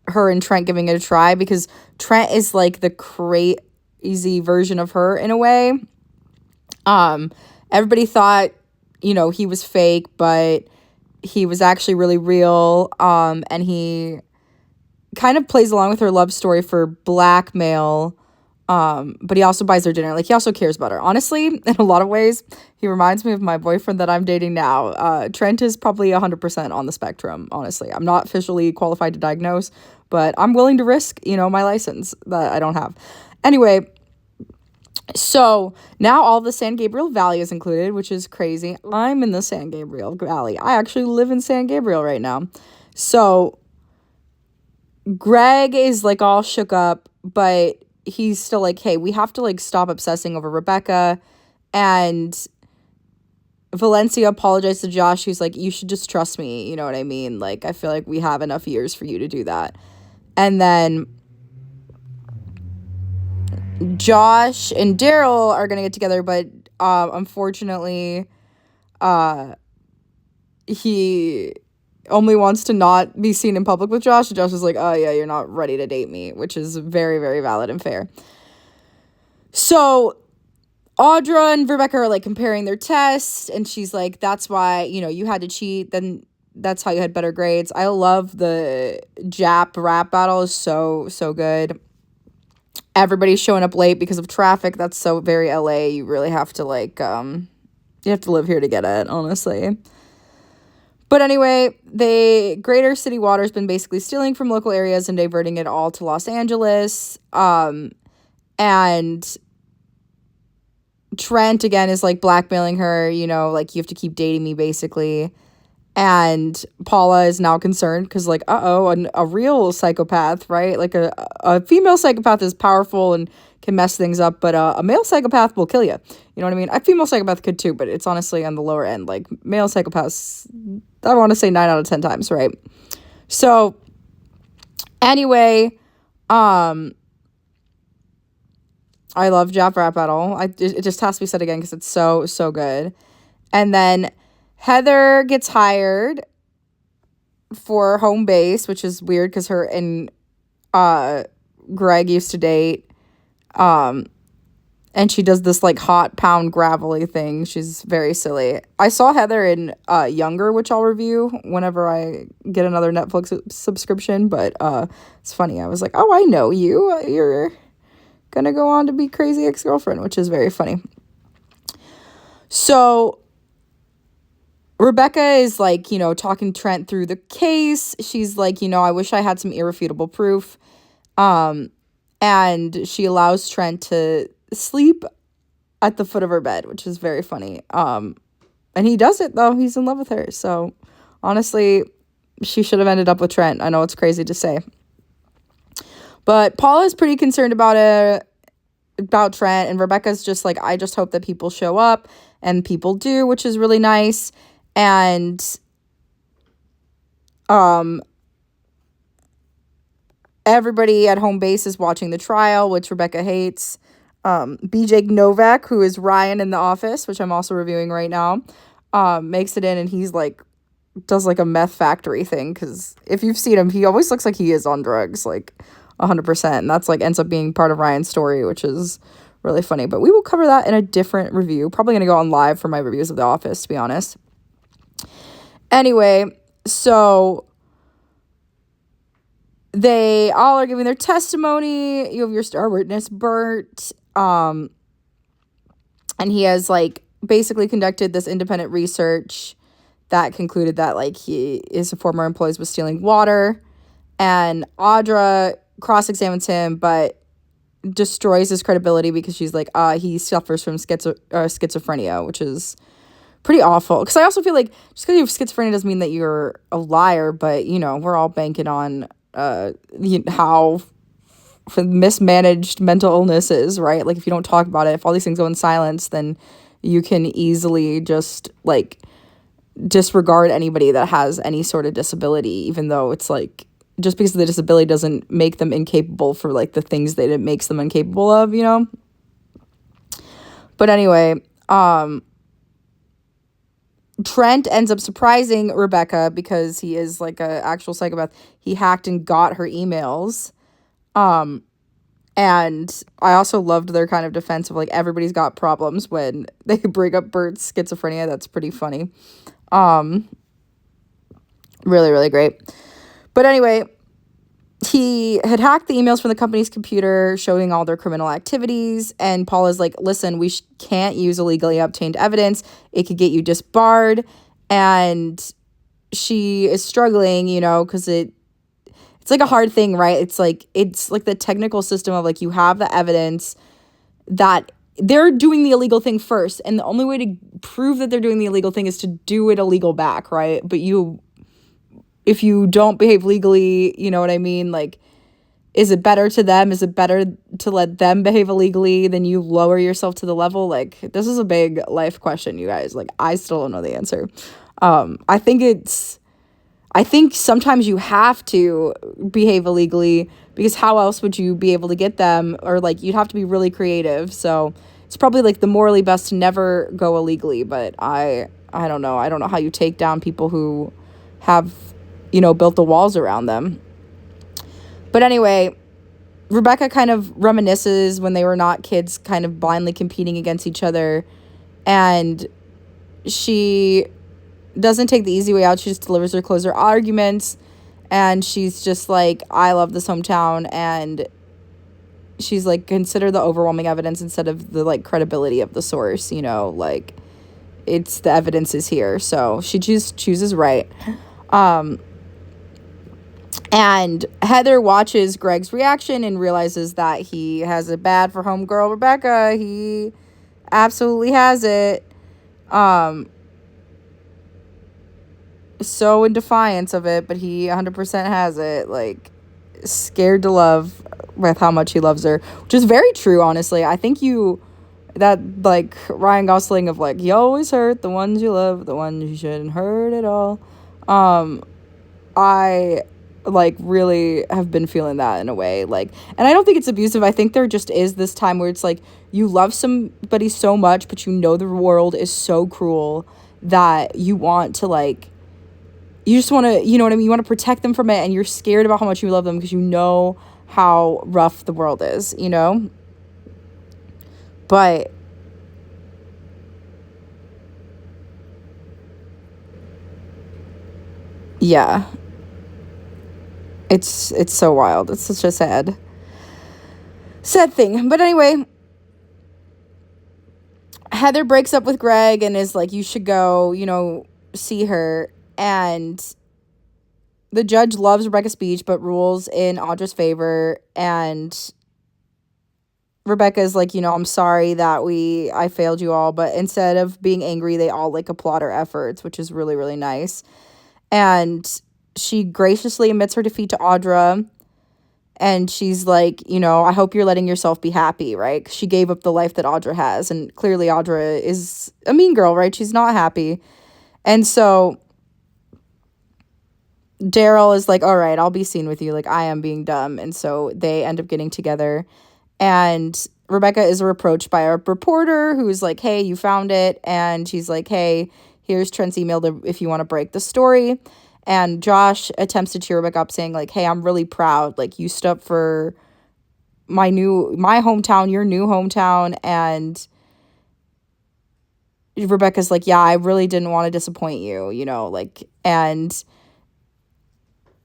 her and Trent giving it a try, because Trent is like the crazy version of her in a way. Everybody thought, he was fake, but he was actually really real. And he kind of plays along with her love story for blackmail. But he also buys her dinner. Like, he also cares about her. Honestly, in a lot of ways, he reminds me of my boyfriend that I'm dating now. Trent is probably 100% on the spectrum, honestly. I'm not officially qualified to diagnose, but I'm willing to risk, my license that I don't have. Anyway, so now all the San Gabriel Valley is included, which is crazy. I'm in the San Gabriel Valley. I actually live in San Gabriel right now. So Greg is like all shook up, but he's still like, hey, we have to like stop obsessing over Rebecca. And Valencia apologized to Josh. He's like, you should just trust me. You know what I mean? Like, I feel like we have enough years for you to do that. And then Josh and Daryl are gonna get together, but unfortunately, he only wants to not be seen in public with Josh. Josh is like, oh yeah, you're not ready to date me, which is very, very valid and fair. So Audra and Rebecca are like comparing their tests, and she's like, that's why, you had to cheat, then that's how you had better grades. I love the Jap rap battle. Is so good. Everybody's showing up late because of traffic. That's so very LA. You really have to like you have to live here to get it, honestly. But anyway, the Greater City Water's been basically stealing from local areas and diverting it all to Los Angeles. And Trent, again, is, like, blackmailing her, like, you have to keep dating me, basically. And Paula is now concerned because, like, a real psychopath, right? Like, a female psychopath is powerful and can mess things up, but a male psychopath will kill you. You know what I mean? A female psychopath could too, but it's honestly on the lower end. Like, male psychopaths, I want to say 9 out of 10 times, right? So, anyway, I love Jap Rap Battle. It just has to be said again because it's so good. And then Heather gets hired for home base, which is weird because her and Greg used to date. And she does this like hot pound gravelly thing. She's very silly. I saw Heather in Younger, which I'll review whenever I get another Netflix subscription. But it's funny. I was like, oh, I know you. You're gonna go on to be Crazy Ex-Girlfriend, which is very funny. So Rebecca is like, talking Trent through the case. She's like, I wish I had some irrefutable proof. And she allows Trent to sleep at the foot of her bed, which is very funny. And he does it, though. He's in love with her. So, honestly, she should have ended up with Trent. I know it's crazy to say. But Paula's pretty concerned about Trent. And Rebecca's just like, I just hope that people show up. And people do, which is really nice. And everybody at home base is watching the trial, which Rebecca hates. BJ Novak, who is Ryan in The Office, which I'm also reviewing right now, makes it in, and he's like, does like a meth factory thing, because if you've seen him, he always looks like he is on drugs, like 100%, and that's like ends up being part of Ryan's story, which is really funny. But we will cover that in a different review. Probably going to go on live for my reviews of The Office, to be honest. Anyway, so they all are giving their testimony. You have your star witness, Bert. And he has, like, basically conducted this independent research that concluded that, like, his former employees was stealing water. And Audra cross-examines him, but destroys his credibility because she's like, he suffers from schizophrenia, which is pretty awful. Because I also feel like just because you have schizophrenia doesn't mean that you're a liar, but, we're all banking on how mismanaged mental illness is, right? Like, if you don't talk about it, if all these things go in silence, then you can easily just, like, disregard anybody that has any sort of disability, even though it's, like, just because the disability doesn't make them incapable for, like, the things that it makes them incapable of, But anyway, Trent ends up surprising Rebecca because he is like a actual psychopath. He hacked and got her emails. And I also loved their kind of defense of like everybody's got problems when they bring up Bert's schizophrenia. That's pretty funny. Really, really great. But anyway, he had hacked the emails from the company's computer showing all their criminal activities. And Paul is like, listen, we can't use illegally obtained evidence. It could get you disbarred. And she is struggling, you know, because it's like a hard thing, right? It's like the technical system of like you have the evidence that they're doing the illegal thing first. And the only way to prove that they're doing the illegal thing is to do it illegal back, right? But if you don't behave legally, you know what I mean? Like, is it better to them? Is it better to let them behave illegally than you lower yourself to the level? Like, this is a big life question, you guys. Like, I still don't know the answer. I think sometimes you have to behave illegally because how else would you be able to get them? Or like, you'd have to be really creative. So it's probably like the morally best to never go illegally. But I don't know. I don't know how you take down people who have, you know, built the walls around them. But anyway, Rebecca kind of reminisces when they were not kids, kind of blindly competing against each other. And she doesn't take the easy way out. She just delivers her closer arguments. And she's just like, I love this hometown. And she's like, consider the overwhelming evidence instead of the like credibility of the source, you know, like it's the evidence is here. So she chooses right. And Heather watches Greg's reaction and realizes that he has it bad for homegirl Rebecca. He absolutely has it. So in defiance of it, but he 100% has it. Like, scared to love with how much he loves her. Which is very true, honestly. I think that, like, Ryan Gosling of, like, you always hurt the ones you love, the ones you shouldn't hurt at all. I like really have been feeling that in a way, like, and I don't think it's abusive. I think there just is this time where it's like you love somebody so much, but you know the world is so cruel that you want to, like, you just want to, you know what I mean, you want to protect them from it, and you're scared about how much you love them because you know how rough the world is, you know. But yeah, it's so wild. It's such a sad thing. But anyway, Heather breaks up with Greg and is like, you should go, you know, see her. And the judge loves Rebecca's speech but rules in Audra's favor. And Rebecca is like, you know, I'm sorry that I failed you all. But instead of being angry, they all like applaud her efforts, which is really, really nice. And she graciously admits her defeat to Audra. And she's like, you know, I hope you're letting yourself be happy, right? 'Cause she gave up the life that Audra has. And clearly Audra is a mean girl, right? She's not happy. And so Daryl is like, all right, I'll be seen with you. Like, I am being dumb. And so they end up getting together. And Rebecca is approached by a reporter who's like, hey, you found it. And she's like, hey, here's Trent's email if you want to break the story. And Josh attempts to cheer Rebecca up, saying, like, hey, I'm really proud. Like, you stood up for my hometown, your new hometown. And Rebecca's like, yeah, I really didn't want to disappoint you, you know, like, and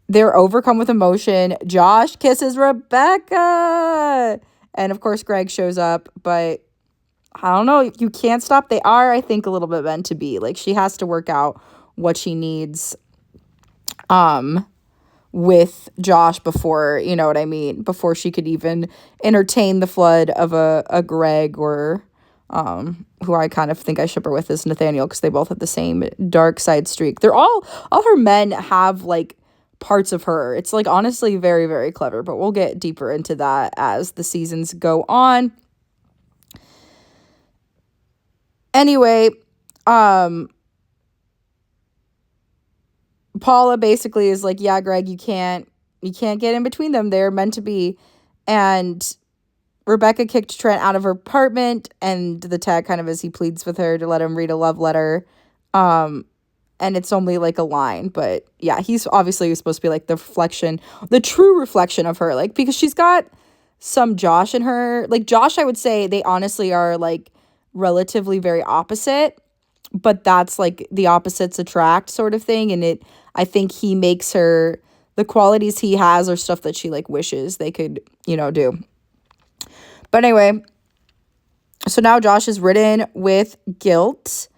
they're overcome with emotion. Josh kisses Rebecca. And of course, Greg shows up, but I don't know. You can't stop. They are, I think, a little bit meant to be. Like, she has to work out what she needs with Josh before, you know what I mean, before she could even entertain the flood of a Greg or who I kind of think I ship her with is Nathaniel, because they both have the same dark side streak. They're all her men have like parts of her. It's like honestly very, very clever, but we'll get deeper into that as the seasons go on. Anyway, Paula basically is like, yeah, Greg, you can't get in between them. They're meant to be. And Rebecca kicked Trent out of her apartment, and the tag kind of as he pleads with her to let him read a love letter. And it's only like a line, but yeah, he's obviously supposed to be like the reflection, the true reflection of her, like, because she's got some Josh in her. Like, Josh, I would say they honestly are like relatively very opposite, but that's like the opposites attract sort of thing. And I think he makes her, the qualities he has are stuff that she like wishes they could, do. But anyway, so now Josh is ridden with guilt,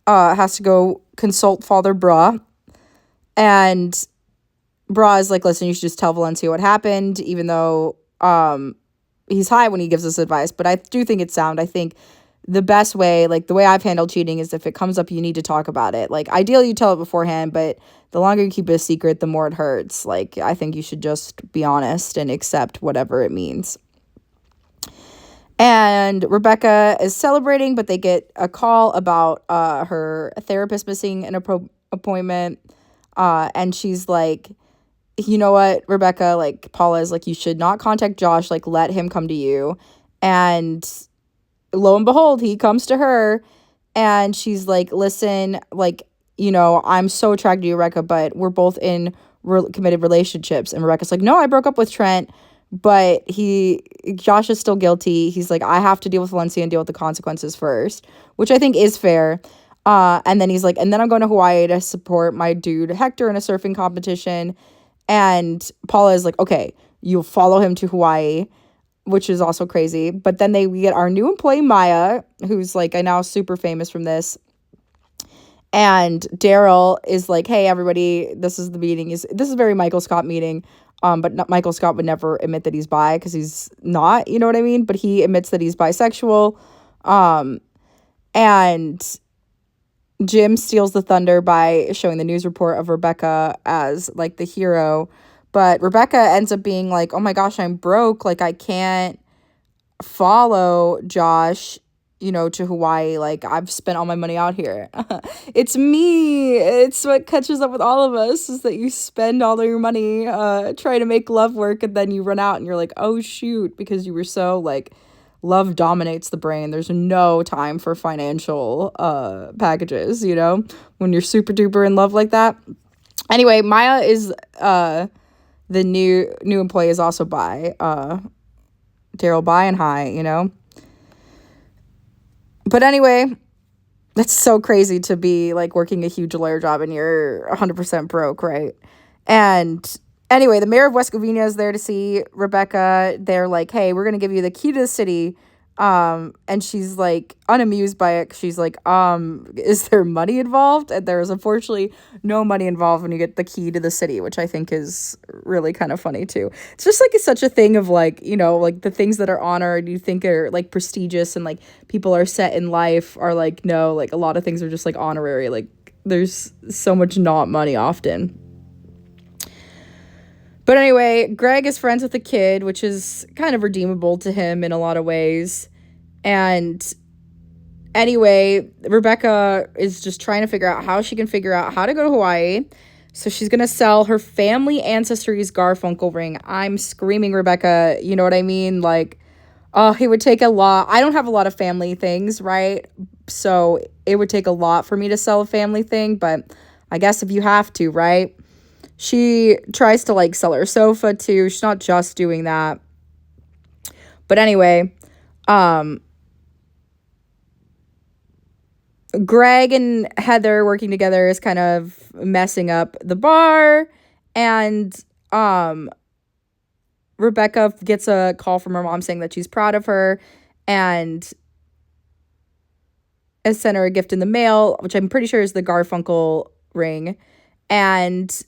has to go consult Father Bra, and Bra is like, listen, you should just tell Valencia what happened, even though he's high when he gives us advice. But I do think it's sound. I think the best way, like the way I've handled cheating, is if it comes up, you need to talk about it. Like, ideally, you tell it beforehand, but the longer you keep it a secret, the more it hurts. Like, I think you should just be honest and accept whatever it means. And Rebecca is celebrating, but they get a call about her therapist missing an appointment. And she's like, you know what, Rebecca, like, Paula is like, you should not contact Josh. Like, let him come to you. And lo and behold, he comes to her. And she's like, listen, like, I'm so attracted to you, Rebecca, but we're both in committed relationships. And Rebecca's like, no, I broke up with Trent. But Josh is still guilty. He's like, I have to deal with Valencia and deal with the consequences first, which I think is fair. And then he's like, and then I'm going to Hawaii to support my dude Hector in a surfing competition. And Paula is like, okay, you'll follow him to Hawaii, which is also crazy. But then we get our new employee, Maya, who's like, I now super famous from this. And Daryl is like, hey, everybody, this is the meeting. This is a very Michael Scott meeting. But Michael Scott would never admit that he's bi because he's not, you know what I mean? But he admits that he's bisexual. And Jim steals the thunder by showing the news report of Rebecca as like the hero. But Rebecca ends up being like, oh my gosh, I'm broke. Like, I can't follow Josh, to Hawaii. Like, I've spent all my money out here. It's me. It's what catches up with all of us, is that you spend all of your money trying to make love work, and then you run out and you're like, oh shoot, because you were so like, love dominates the brain. There's no time for financial packages, when you're super duper in love like that. Anyway, Maya is the new employee, is also bi. Daryl bi and high, But anyway, that's so crazy to be like working a huge lawyer job and you're 100% broke, right? And anyway, the mayor of West Covina is there to see Rebecca. They're like, hey, we're going to give you the key to the city. And she's like unamused by it. She's like, is there money involved? And there is unfortunately no money involved when you get the key to the city, which I think is really kind of funny too. It's just like, it's such a thing of like, like the things that are honored, you think are like prestigious and like people are set in life, are like, no, like a lot of things are just like honorary. Like, there's so much not money often. But anyway, Greg is friends with the kid, which is kind of redeemable to him in a lot of ways. And anyway, Rebecca is just trying to figure out how she can figure out how to go to Hawaii. So she's going to sell her family ancestry's Garfunkel ring. I'm screaming, Rebecca, you know what I mean? Like, it would take a lot. I don't have a lot of family things, right? So it would take a lot for me to sell a family thing, but I guess if you have to, right? She tries to like sell her sofa too. She's not just doing that. But anyway, Greg and Heather working together is kind of messing up the bar, and Rebecca gets a call from her mom saying that she's proud of her and has sent her a gift in the mail, which I'm pretty sure is the Garfunkel ring. And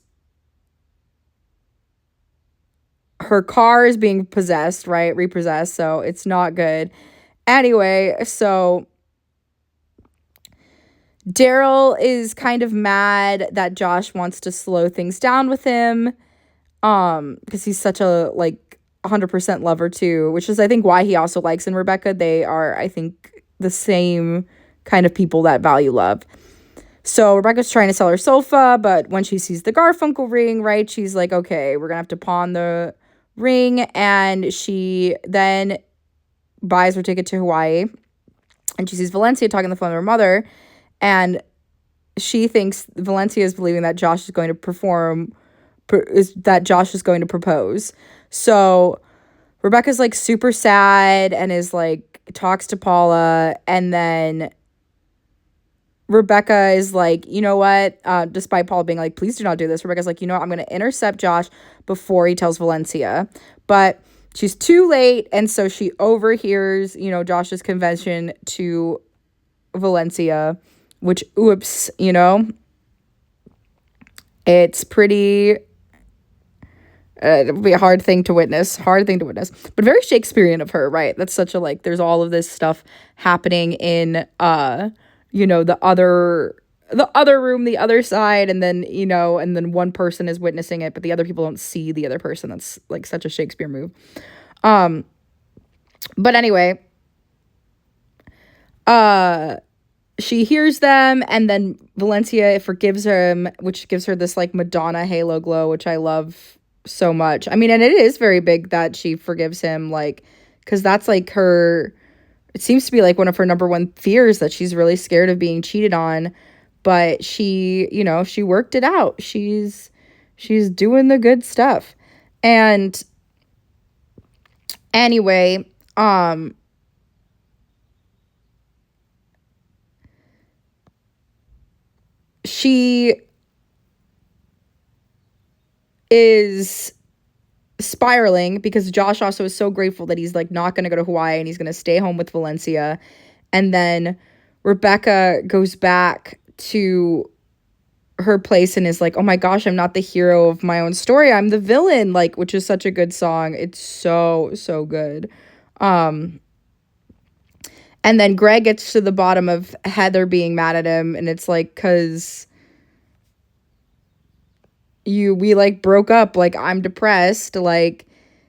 her car is being possessed, right? Repossessed, so it's not good. Anyway, so Daryl is kind of mad that Josh wants to slow things down with him, because he's such a, like, 100% lover too, which is, I think, why he also likes in Rebecca. They are, I think, the same kind of people that value love. So Rebecca's trying to sell her sofa, but when she sees the Garfunkel ring, right, she's like, okay, we're gonna have to pawn the ring, and she then buys her ticket to Hawaii, and she sees Valencia talking on the phone with her mother, and she thinks Valencia is believing that Josh is going to that Josh is going to propose. So Rebecca's like super sad and is like talks to Paula, and then Rebecca is like, you know what? Despite Paula being like, please do not do this, Rebecca's like, you know what? I'm going to intercept Josh before he tells Valencia. But she's too late, and so she overhears, Josh's confession to Valencia, which, oops, it's pretty. It'll be a hard thing to witness, but very Shakespearean of her, right? That's such a like. There's all of this stuff happening in the other room, the other side, and then and then one person is witnessing it, but the other people don't see the other person. That's like such a Shakespeare move. But anyway, she hears them, and then Valencia forgives him, which gives her this like Madonna halo glow, which I love so much. I mean, and it is very big that she forgives him, like, because that's like her. It seems to be like one of her number one fears, that she's really scared of being cheated on, but she worked it out. She's doing the good stuff. And anyway, she is spiraling because Josh also is so grateful that he's like not going to go to Hawaii and he's going to stay home with Valencia. And then Rebecca goes back to her place and is like, oh my gosh, I'm not the hero of my own story, I'm the villain, like, which is such a good song. It's so good. And then Greg gets to the bottom of Heather being mad at him, and it's like, because we like broke up, like, I'm depressed, like,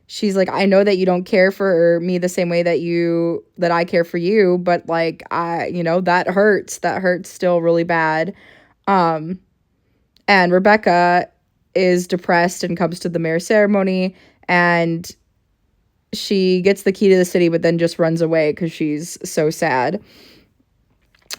she's like, I know that you don't care for me the same way that I care for you, but like, that hurts still really bad. And Rebecca is depressed and comes to the mayor's ceremony, and she gets the key to the city, but then just runs away because she's so sad.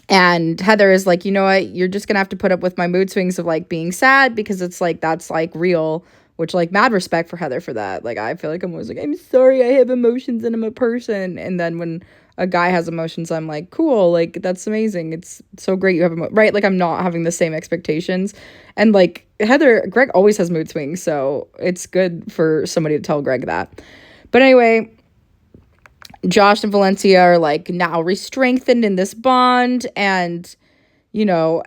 And Heather is like, you know what? You're just going to have to put up with my mood swings of like being sad, because it's like, that's like real, which like mad respect for Heather for that. Like, I feel like I'm always like, I'm sorry, I have emotions and I'm a person. And then when a guy has emotions, I'm like, cool, like, that's amazing. It's so great you have right? Like, I'm not having the same expectations. And like Greg always has mood swings, so it's good for somebody to tell Greg that. But anyway, Josh and Valencia are like now re-strengthened in this bond, and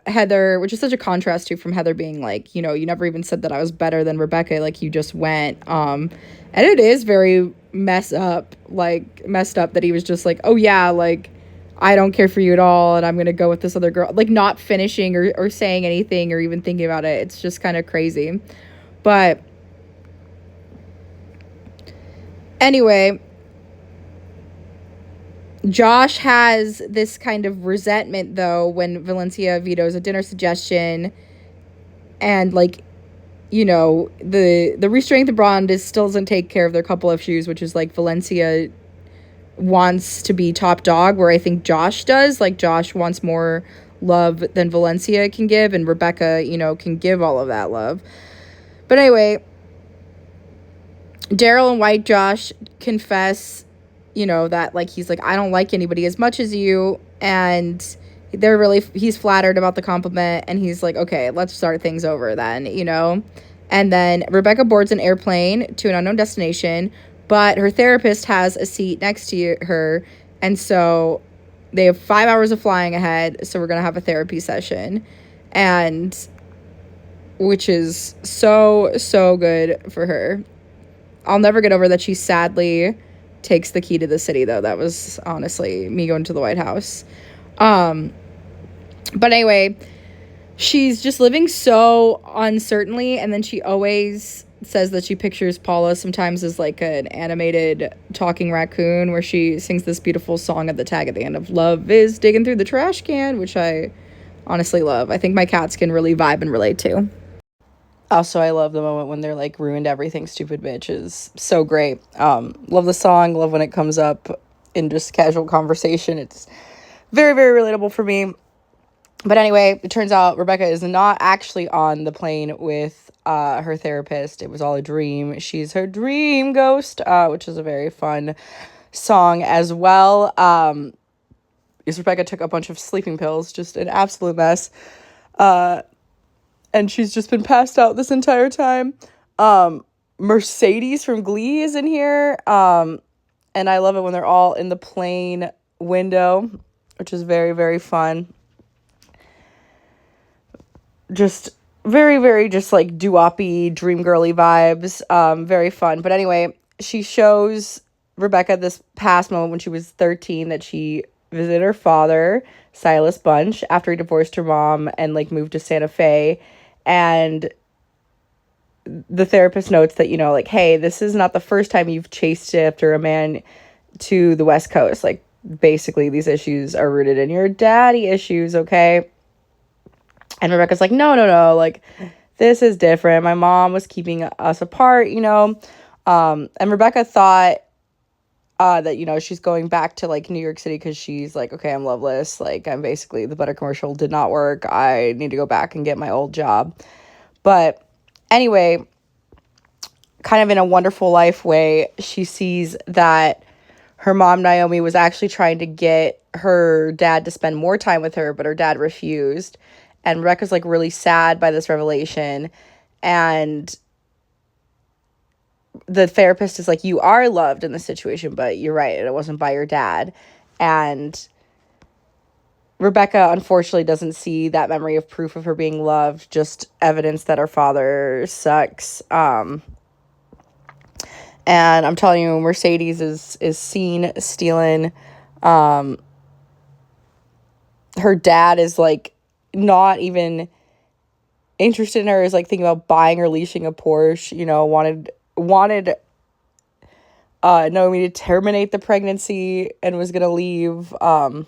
Heather, which is such a contrast to from Heather being like, you never even said that I was better than Rebecca, like, you just went. And it is very messed up that he was just like, oh yeah, like, I don't care for you at all, and I'm gonna go with this other girl, like, not finishing or saying anything or even thinking about it. It's just kind of crazy. But anyway, Josh has this kind of resentment, though, when Valencia vetoes a dinner suggestion, and like, the restraining the bond still doesn't take care of their couple of issues, which is like Valencia wants to be top dog, where I think Josh does. Like, Josh wants more love than Valencia can give, and Rebecca, can give all of that love. But anyway, Daryl and White Josh confess, that like, he's like, I don't like anybody as much as you, and he's flattered about the compliment, and he's like, okay, let's start things over then, and then Rebecca boards an airplane to an unknown destination, but her therapist has a seat next to her, and so they have 5 hours of flying ahead, so we're gonna have a therapy session, and which is so good for her. I'll never get over that she sadly takes the key to the city, though. That was honestly me going to the White House. But anyway, she's just living so uncertainly, and then she always says that she pictures Paula sometimes as like an animated talking raccoon, where she sings this beautiful song at the tag at the end of "Love is digging through the trash can," which I honestly love. I think my cats can really vibe and relate to. Also, I love the moment when they're like, ruined everything, stupid bitch, is so great. Love the song, love when it comes up in just casual conversation. It's very, very relatable for me. But anyway, it turns out Rebecca is not actually on the plane with her therapist. It was all a dream. She's her dream ghost, which is a very fun song as well. Because Rebecca took a bunch of sleeping pills, just an absolute mess. And she's just been passed out this entire time. Mercedes from Glee is in here. And I love it when they're all in the plane window, which is very, very fun. Just very, very just like doo-wop-y, dream girly vibes. Very fun. But anyway, she shows Rebecca this past moment when she was 13 that she visited her father, Silas Bunch, after he divorced her mom and like moved to Santa Fe. And the therapist notes that, you know, like, hey, this is not the first time you've chased after a man to the West Coast. Like, basically, these issues are rooted in your daddy issues, okay? And Rebecca's like, no, like, this is different. My mom was keeping us apart, you know? And Rebecca thought that, you know, she's going back to, like, New York City because she's like, okay, I'm loveless. Like, I'm basically, the butter commercial did not work. I need to go back and get my old job. But anyway, kind of in a wonderful life way, she sees that her mom, Naomi, was actually trying to get her dad to spend more time with her, but her dad refused. And Rebecca's like really sad by this revelation. And the therapist is like, you are loved in this situation, but you're right, it wasn't by your dad. And Rebecca, unfortunately, doesn't see that memory of proof of her being loved, just evidence that her father sucks. And I'm telling you, Mercedes is seen stealing. Her dad is like not even interested in her, is like thinking about buying or leasing a Porsche, you know, wanted Naomi to terminate the pregnancy and was gonna leave. I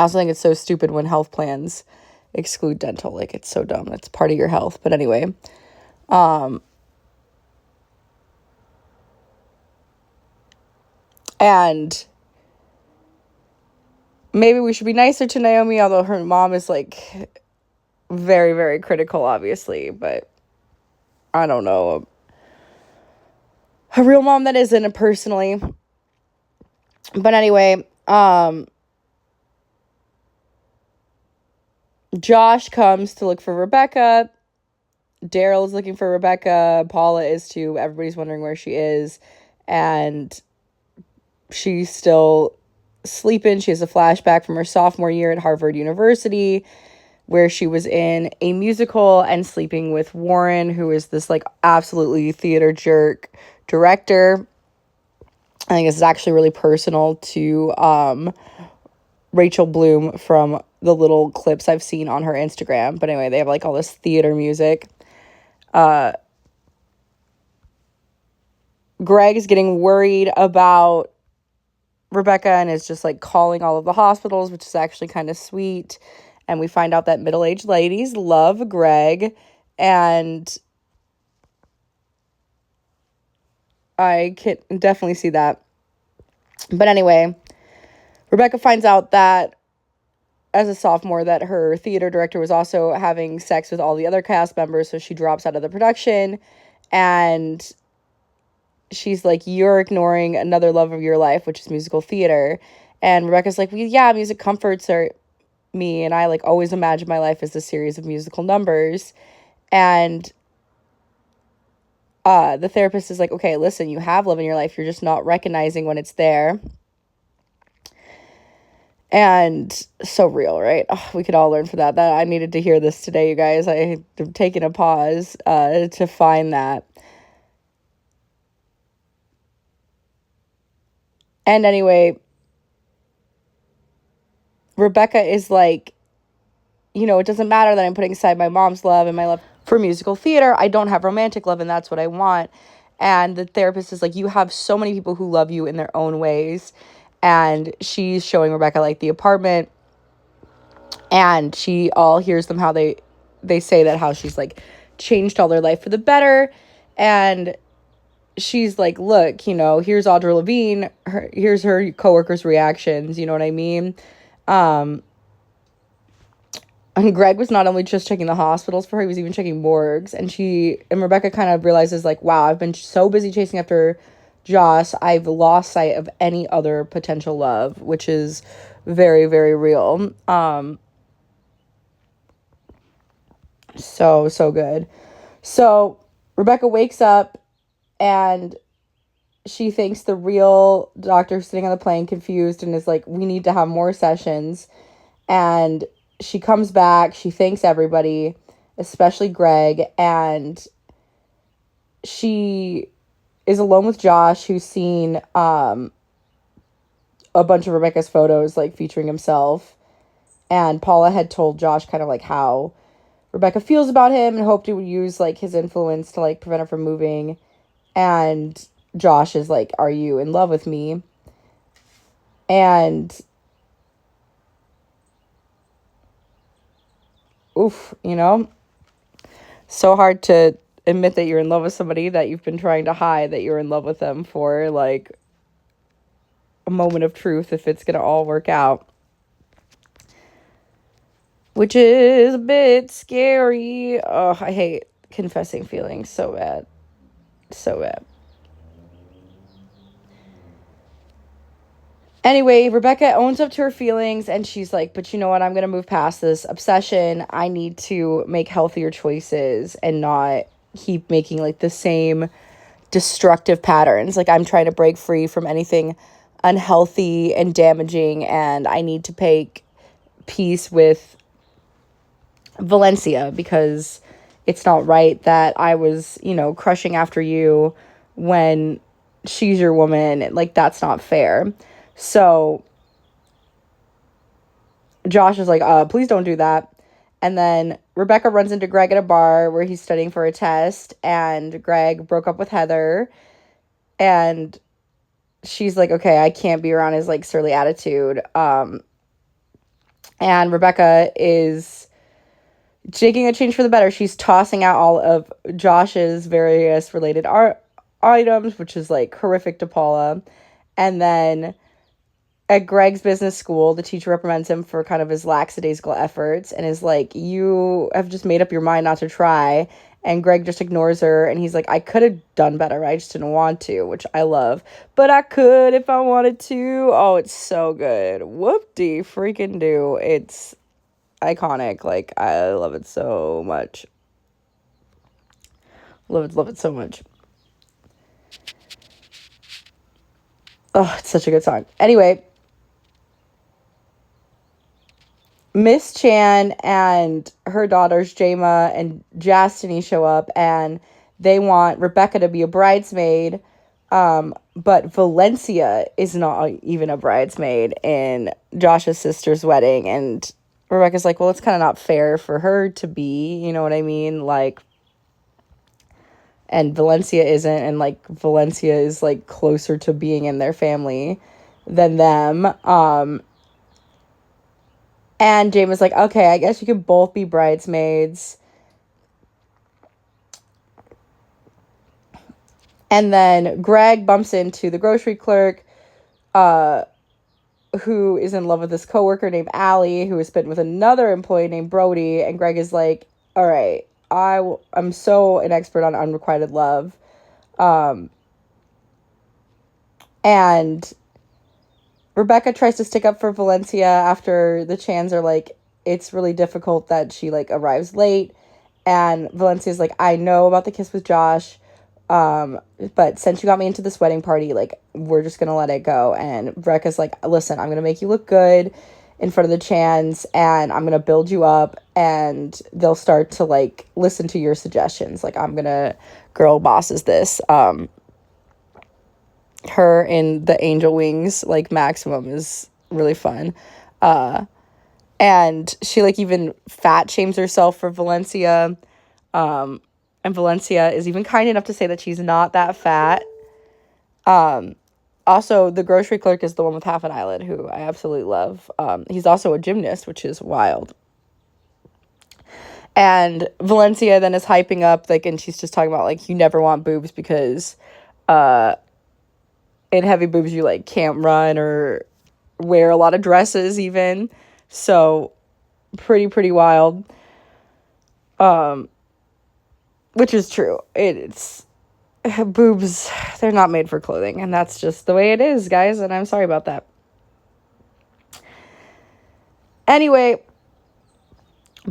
also think it's so stupid when health plans exclude dental. Like, it's so dumb. It's part of your health. But anyway, and maybe we should be nicer to Naomi, although her mom is like very, very critical, obviously. But I don't know. A real mom that isn't, personally. But anyway, Josh comes to look for Rebecca. Daryl is looking for Rebecca. Paula is too. Everybody's wondering where she is. And she's still sleeping. She has a flashback from her sophomore year at Harvard University, where she was in a musical and sleeping with Warren, who is this like absolutely theater jerk director. I think this is actually really personal to Rachel Bloom from the little clips I've seen on her Instagram. But anyway, they have like all this theater music. Greg is getting worried about Rebecca and is just like calling all of the hospitals, which is actually kind of sweet. And we find out that middle-aged ladies love Greg, and I can definitely see that. But anyway, Rebecca finds out that as a sophomore that her theater director was also having sex with all the other cast members, so she drops out of the production. And she's like, you're ignoring another love of your life, which is musical theater. And Rebecca's like, well, yeah, music comforts me, and I like always imagine my life as a series of musical numbers. And the therapist is like, okay, listen, you have love in your life, you're just not recognizing when it's there. And so real, right? Oh, we could all learn from that. I needed to hear this today, you guys. I have taken a pause to find that. And anyway, Rebecca is like, you know, it doesn't matter that I'm putting aside my mom's love and my love for musical theater. I don't have romantic love, and that's what I want. And the therapist is like, you have so many people who love you in their own ways. And she's showing Rebecca like the apartment, and she all hears them how they say that how she's like changed all their life for the better. And she's like, look, you know, here's Audra Levine, here's her coworkers' reactions, you know what I mean? And Greg was not only just checking the hospitals for her, he was even checking morgues. And Rebecca kind of realizes, like, wow, I've been so busy chasing after Josh, I've lost sight of any other potential love, which is very, very real. So good. So Rebecca wakes up and she thinks the real doctor sitting on the plane confused and is like, we need to have more sessions. And she comes back, she thanks everybody, especially Greg, and she is alone with Josh, who's seen a bunch of Rebecca's photos, like, featuring himself. And Paula had told Josh kind of, like, how Rebecca feels about him and hoped he would use, like, his influence to, like, prevent her from moving. And Josh is like, are you in love with me? And oof, so hard to admit that you're in love with somebody that you've been trying to hide that you're in love with them for, like, a moment of truth, if it's gonna all work out, which is a bit scary. Oh, I hate confessing feelings so bad. So bad. Anyway, Rebecca owns up to her feelings and she's like, but you know what? I'm going to move past this obsession. I need to make healthier choices and not keep making, like, the same destructive patterns. Like, I'm trying to break free from anything unhealthy and damaging, and I need to make peace with Valencia because it's not right that I was, crushing after you when she's your woman. Like, that's not fair. So Josh is like, please don't do that. And then Rebecca runs into Greg at a bar where he's studying for a test, and Greg broke up with Heather, and she's like, okay, I can't be around his, like, surly attitude. And Rebecca is taking a change for the better. She's tossing out all of Josh's various related art items, which is, like, horrific to Paula. And then at Greg's business school, the teacher reprimands him for kind of his lackadaisical efforts and is like, you have just made up your mind not to try. And Greg just ignores her, and he's like, I could have done better, I just didn't want to, which I love. But I could if I wanted to. Oh, it's so good. Whoop-de freaking do. It's iconic. Like, I love it so much. Love it so much. Oh, it's such a good song. Anyway, Miss Chan and her daughters, Jama and Jastiny, show up, and they want Rebecca to be a bridesmaid, but Valencia is not even a bridesmaid in Josh's sister's wedding, and Rebecca's like, well, it's kind of not fair for her to be, you know what I mean? Like, and Valencia isn't, and, like, Valencia is, like, closer to being in their family than them, and James was like, okay, I guess you could both be bridesmaids. And then Greg bumps into the grocery clerk, who is in love with this coworker named Allie, who is spitting with another employee named Brody. And Greg is like, all right, I'm so an expert on unrequited love. And Rebecca tries to stick up for Valencia after the Chans are like, it's really difficult that she, like, arrives late. And Valencia's like, I know about the kiss with Josh, but since you got me into this wedding party, like, we're just gonna let it go. And Rebecca's like, listen, I'm gonna make you look good in front of the Chans, and I'm gonna build you up, and they'll start to, like, listen to your suggestions. Like, I'm gonna girl bosses this. Her in the angel wings, like, maximum is really fun. And she, like, even fat shames herself for Valencia. And Valencia is even kind enough to say that she's not that fat. Also, the grocery clerk is the one with half an eyelid, who I absolutely love. He's also a gymnast, which is wild. And Valencia then is hyping up, like, and she's just talking about, like, you never want boobs because, in heavy boobs you, like, can't run or wear a lot of dresses even. So pretty wild. Which is true. It's boobs, they're not made for clothing, and that's just the way it is, guys, and I'm sorry about that. Anyway,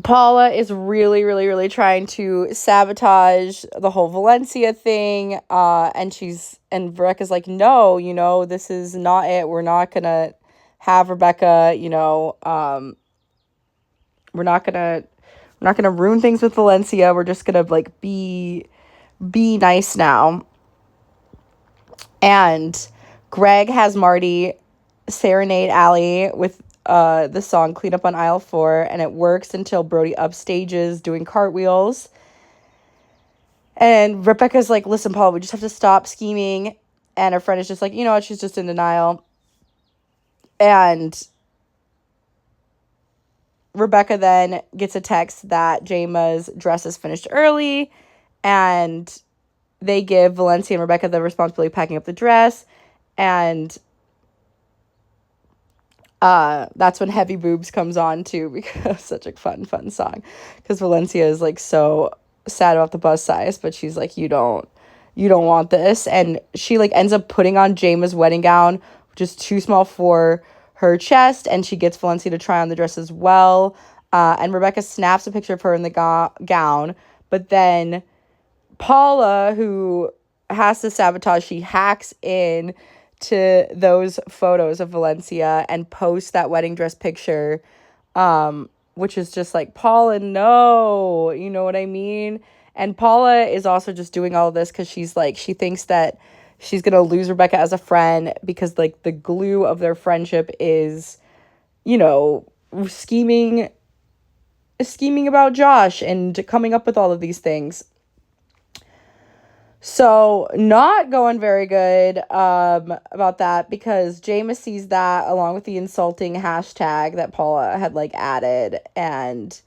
Paula is really trying to sabotage the whole Valencia thing, and Rebecca's like, no, this is not it. We're not gonna have Rebecca, we're not gonna ruin things with Valencia. We're just gonna like be nice now. And Greg has Marty serenade Allie with the song Clean Up on Aisle 4, and it works until Brody upstages doing cartwheels. And Rebecca's like, listen, Paul, we just have to stop scheming. And her friend is just like, you know what, she's just in denial. And Rebecca then gets a text that Jayma's dress is finished early, and they give Valencia and Rebecca the responsibility of packing up the dress, and that's when Heavy Boobs comes on too, because such a fun song, because Valencia is like so sad about the bust size, but she's like, you don't want this, and she like ends up putting on Jayma's wedding gown, which is too small for her chest, and she gets Valencia to try on the dress as well, and Rebecca snaps a picture of her in the gown, but then Paula, who has to sabotage, she hacks in to those photos of Valencia and posts that wedding dress picture, which is just like, Paula, no, you know what I mean? And Paula is also just doing all of this because she's like, she thinks that she's gonna lose Rebecca as a friend, because like the glue of their friendship is, scheming about Josh and coming up with all of these things. So not going very good about that, because Jayma sees that along with the insulting hashtag that Paula had like added, and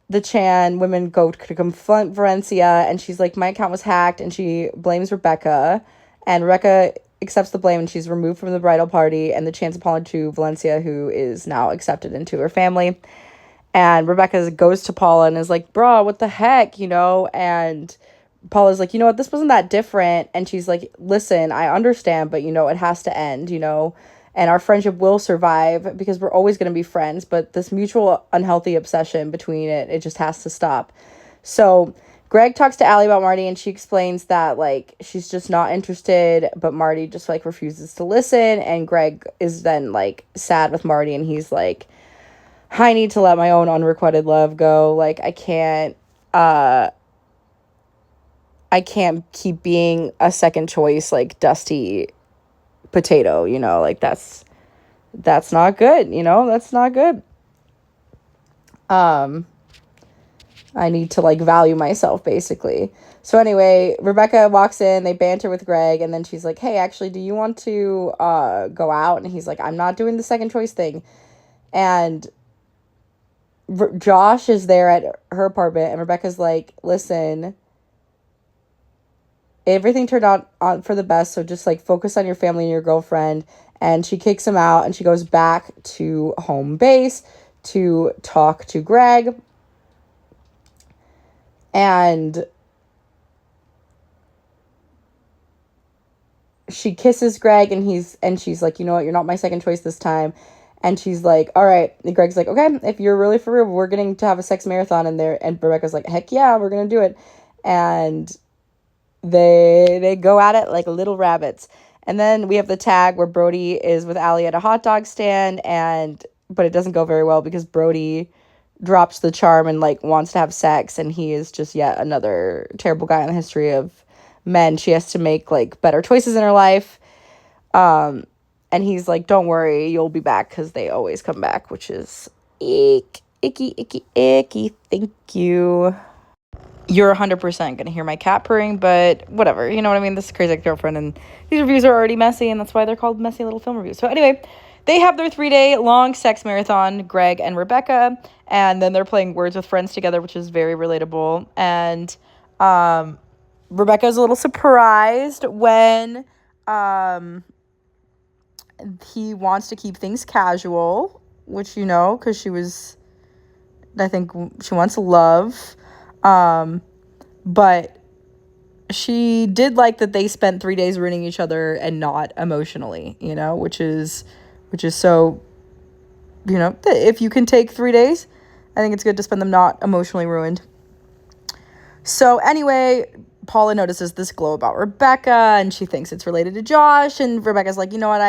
the Chan women go to confront Valencia, and she's like, my account was hacked, and she blames Rebecca, and Rebecca accepts the blame, and she's removed from the bridal party, and the Chan's apology to Valencia, who is now accepted into her family. And Rebecca goes to Paula and is like, bruh, what the heck, and Paula's like, you know what, this wasn't that different. And she's like, listen, I understand, but, it has to end, and our friendship will survive because we're always going to be friends. But this mutual unhealthy obsession between it just has to stop. So Greg talks to Allie about Marty, and she explains that, like, she's just not interested, but Marty just, like, refuses to listen. And Greg is then, like, sad with Marty, and he's like, I need to let my own unrequited love go. Like, I can't keep being a second choice, like, dusty potato, like, that's not good, that's not good. I need to, like, value myself, basically. So anyway, Rebecca walks in, they banter with Greg, and then she's like, hey, actually, do you want to go out? And he's like, I'm not doing the second choice thing. And Josh is there at her apartment, and Rebecca's like, listen, everything turned out for the best, so just, like, focus on your family and your girlfriend. And she kicks him out, and she goes back to home base to talk to Greg. And she kisses Greg, and she's like, you know what, you're not my second choice this time. And she's like, all right. And Greg's like, okay, if you're really for real, we're getting to have a sex marathon in there. And Rebecca's like, heck yeah, we're gonna do it. And they go at it like little rabbits. And then we have the tag where Brody is with Allie at a hot dog stand, but it doesn't go very well because Brody drops the charm and, like, wants to have sex, and he is just yet another terrible guy in the history of men. She has to make, like, better choices in her life. And he's like, don't worry, you'll be back, because they always come back, which is icky. Thank you. You're 100% going to hear my cat purring, but whatever. You know what I mean? This is Crazy Ex-Girlfriend, and these reviews are already messy, and that's why they're called messy little film reviews. So anyway, they have their 3-day long sex marathon, Greg and Rebecca, and then they're playing Words with Friends together, which is very relatable. And Rebecca's a little surprised when he wants to keep things casual, which, because she was I think she wants love. But she did like that they spent 3 days ruining each other and not emotionally, which is so, if you can take 3 days, I think it's good to spend them not emotionally ruined. So anyway, Paula notices this glow about Rebecca, and she thinks it's related to Josh, and Rebecca's like, you know what,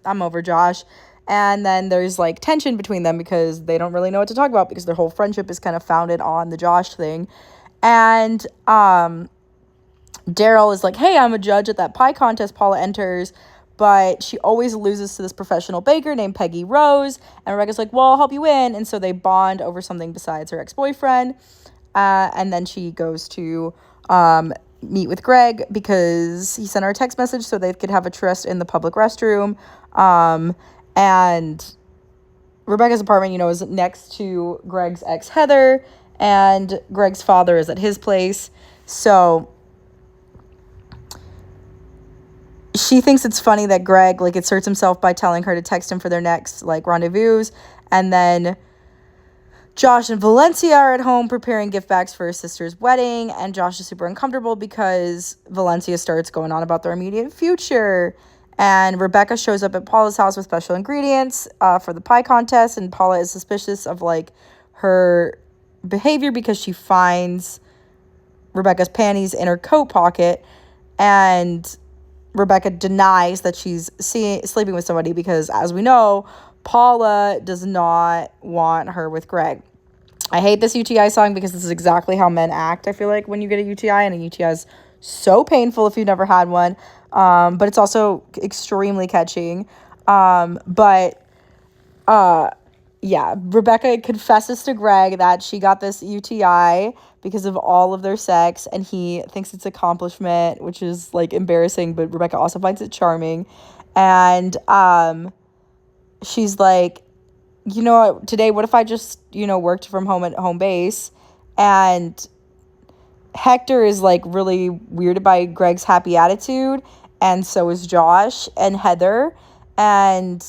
I'm over Josh. And then there's like tension between them because they don't really know what to talk about because their whole friendship is kind of founded on the Josh thing. And Daryl is like, hey, I'm a judge at that pie contest Paula enters, but she always loses to this professional baker named Peggy Rose. And Rebecca's like, well, I'll help you win. And so they bond over something besides her ex-boyfriend. And then she goes to meet with Greg because he sent her a text message so they could have a tryst in the public restroom. And Rebecca's apartment, is next to Greg's ex, Heather, and Greg's father is at his place. So she thinks it's funny that Greg, asserts himself by telling her to text him for their next, rendezvous. And then Josh and Valencia are at home preparing gift bags for his sister's wedding. And Josh is super uncomfortable because Valencia starts going on about their immediate future. And Rebecca shows up at Paula's house with special ingredients for the pie contest. And Paula is suspicious of, her behavior because she finds Rebecca's panties in her coat pocket. And Rebecca denies that she's sleeping with somebody because, as we know, Paula does not want her with Greg. I hate this UTI song because this is exactly how men act, I feel like, when you get a UTI. And a UTI is so painful if you've never had one. But it's also extremely catchy. Yeah, Rebecca confesses to Greg that she got this UTI because of all of their sex, and he thinks it's accomplishment, which is, embarrassing, but Rebecca also finds it charming. And she's like, today, what if I just, worked from home at home base? And Hector is, really weirded by Greg's happy attitude, and so is Josh and Heather. And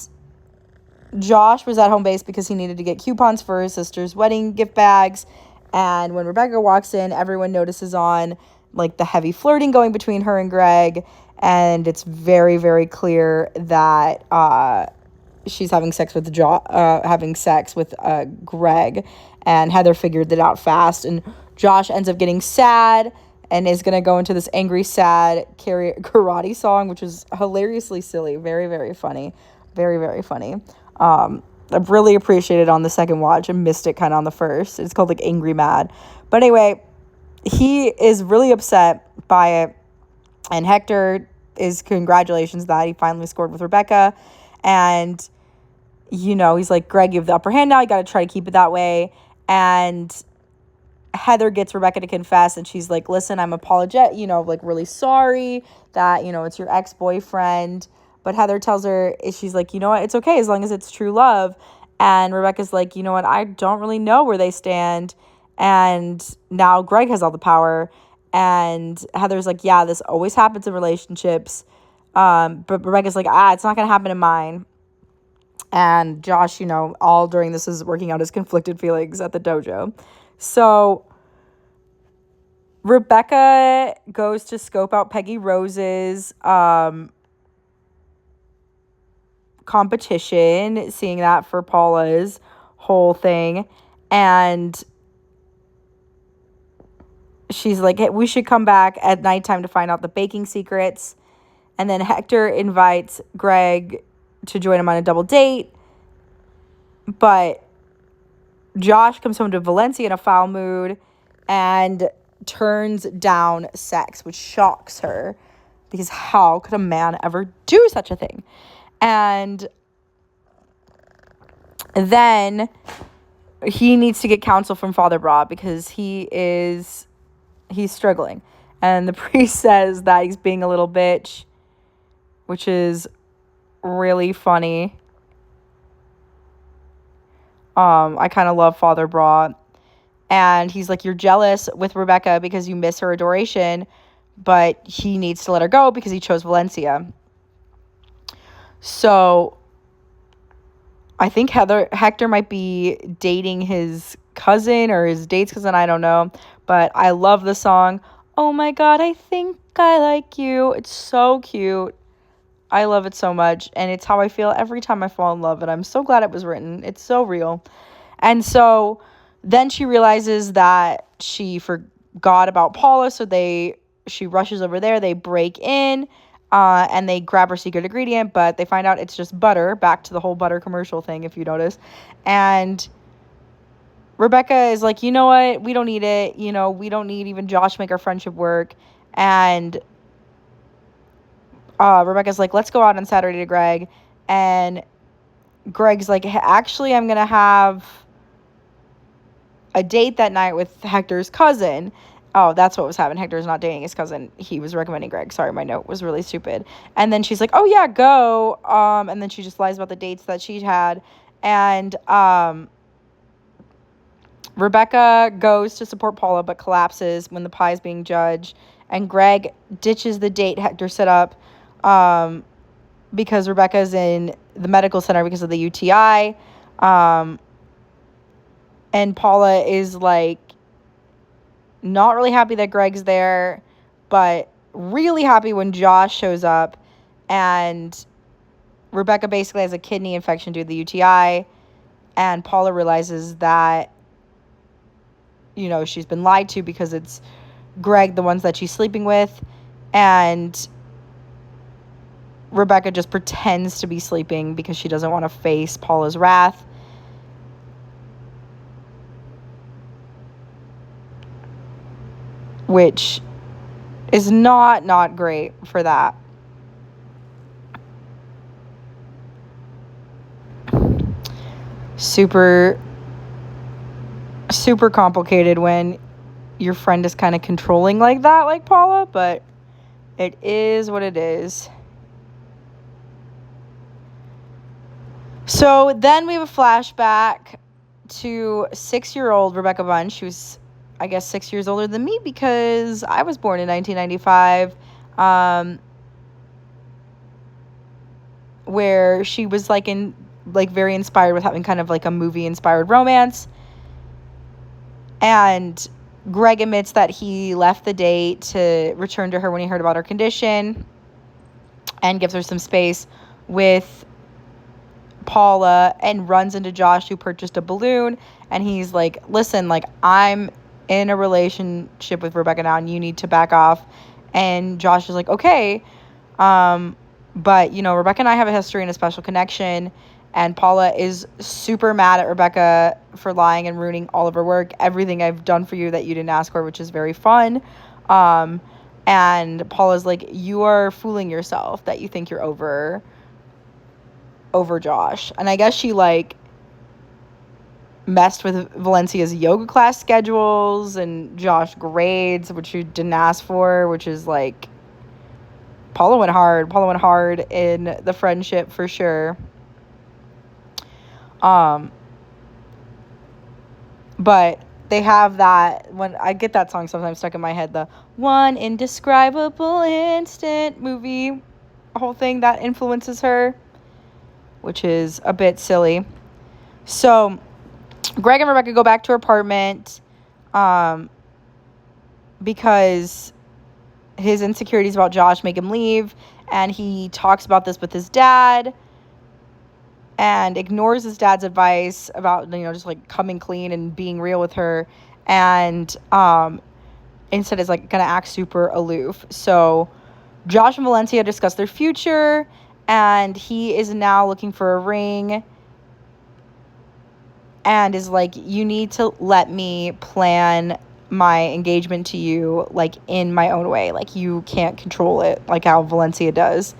Josh was at home base because he needed to get coupons for his sister's wedding gift bags. And when Rebecca walks in, everyone notices on, the heavy flirting going between her and Greg. And it's very, very clear that she's having sex with Greg. And Heather figured it out fast. And Josh ends up getting sad and is going to go into this angry, sad karate song, which is hilariously silly. Very, very funny. Very, very funny. I've really appreciated it on the second watch and missed it kind of on the first. It's called Angry Mad. But anyway, he is really upset by it. And Hector is congratulations that he finally scored with Rebecca. And, he's like, Greg, you have the upper hand now. You got to try to keep it that way. And Heather gets Rebecca to confess. And she's like, listen, I'm apologetic, really sorry that, it's your ex-boyfriend. But Heather tells her, she's like, you know what, it's okay as long as it's true love. And Rebecca's like, you know what, I don't really know where they stand. And now Greg has all the power. And Heather's like, yeah, this always happens in relationships. But Rebecca's like, it's not going to happen in mine. And Josh, all during this is working out his conflicted feelings at the dojo. So Rebecca goes to scope out Peggy Rose's competition, seeing that for Paula's whole thing. And she's like, hey, we should come back at nighttime to find out the baking secrets. And then Hector invites Greg to join him on a double date. But Josh comes home to Valencia in a foul mood and turns down sex, which shocks her because how could a man ever do such a thing? And then he needs to get counsel from Father Bra because he's struggling. And the priest says that he's being a little bitch, which is really funny. I kind of love Father Bra. And he's like, you're jealous with Rebecca because you miss her adoration, but he needs to let her go because he chose Valencia. So I think Hector might be dating his cousin or his date's cousin, I don't know. But I love the song. Oh my God, I think I like you. It's so cute. I love it so much. And it's how I feel every time I fall in love. And I'm so glad it was written. It's so real. And so then she realizes that she forgot about Paula. So she rushes over there. They break in. And they grab her secret ingredient, but they find out it's just butter. Back to the whole butter commercial thing, if you notice. And Rebecca is like, you know what? We don't need it. You know, we don't need even Josh to make our friendship work. And Rebecca's like, let's go out on Saturday to Greg. And Greg's like, actually, I'm going to have a date that night with Hector's cousin. Oh, that's what was happening. Hector's not dating his cousin. He was recommending Greg. Sorry, my note was really stupid. And then she's like, oh, yeah, go. And then she just lies about the dates that she had. And Rebecca goes to support Paula but collapses when the pie is being judged. And Greg ditches the date Hector set up because Rebecca's in the medical center because of the UTI. And Paula is like not really happy that Greg's there, but really happy when Josh shows up. And Rebecca basically has a kidney infection due to the UTI. And Paula realizes that, you know, she's been lied to because it's Greg, the ones that she's sleeping with. And Rebecca just pretends to be sleeping because she doesn't want to face Paula's wrath. Which is not great for that. Super complicated when your friend is kind of controlling like that, like Paula, but it is what it is. So then we have a flashback to 6-year-old Rebecca Bunch. She was, I guess, 6 years older than me because I was born in 1995, where she was very inspired with having kind of like a movie inspired romance. And Greg admits that he left the date to return to her when he heard about her condition and gives her some space with Paula and runs into Josh, who purchased a balloon. And he's like, listen, like, I'm in a relationship with Rebecca now and you need to back off. And Josh is like, okay. But, you know, Rebecca and I have a history and a special connection. And Paula is super mad at Rebecca for lying and ruining all of her work, everything I've done for you that you didn't ask for, which is very fun. And Paula's like, you are fooling yourself that you think you're over Josh. And I guess she like messed with Valencia's yoga class schedules and Josh grades, which you didn't ask for, which is like, Paula went hard in the friendship for sure. But they have that, when I get that song sometimes stuck in my head, the One Indescribable Instant movie whole thing that influences her, which is a bit silly. So Greg and Rebecca go back to her apartment because his insecurities about Josh make him leave, and he talks about this with his dad and ignores his dad's advice about, you know, just like coming clean and being real with her, and instead is like gonna act super aloof. So Josh and Valencia discuss their future, and he is now looking for a ring and is like, you need to let me plan my engagement to you, like, in my own way. Like, you can't control it like how Valencia does.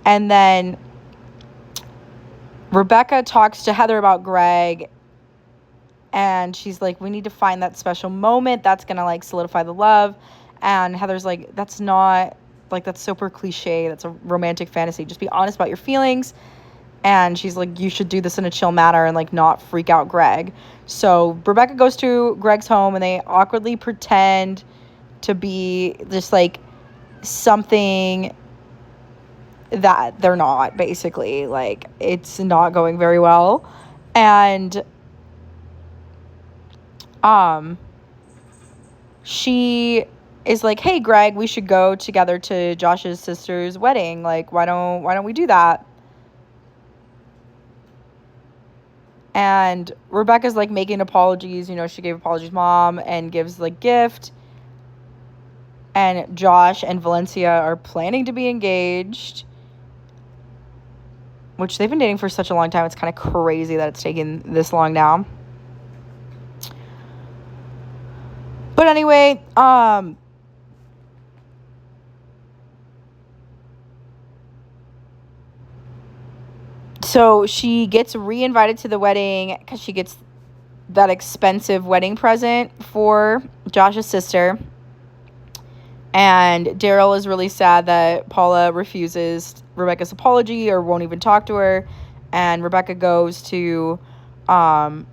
And then Rebecca talks to Heather about Greg, and she's like, we need to find that special moment that's gonna like solidify the love. And Heather's like, that's not, like, that's super cliche, that's a romantic fantasy, just be honest about your feelings. And she's like, you should do this in a chill manner and like not freak out Greg. So Rebecca goes to Greg's home and they awkwardly pretend to be just like something that they're not, basically. Like, it's not going very well. And she is like, hey, Greg, we should go together to Josh's sister's wedding. Like, why don't we do that? And Rebecca's like making apologies. She gave apologies, mom, and gives like gift. And Josh and Valencia are planning to be engaged, which they've been dating for such a long time. It's kind of crazy that it's taken this long now. But anyway, so she gets re-invited to the wedding because she gets that expensive wedding present for Josh's sister. And Daryl is really sad that Paula refuses Rebecca's apology or won't even talk to her. And Rebecca goes to a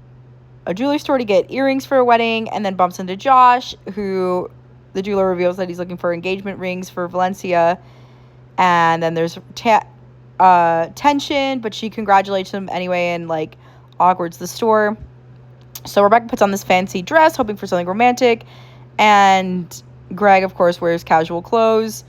jewelry store to get earrings for a wedding, and then bumps into Josh, who the jeweler reveals that he's looking for engagement rings for Valencia. And then there's tension, but she congratulates him anyway and like awkwards the store. So Rebecca puts on this fancy dress, hoping for something romantic, and Greg, of course, wears casual clothes,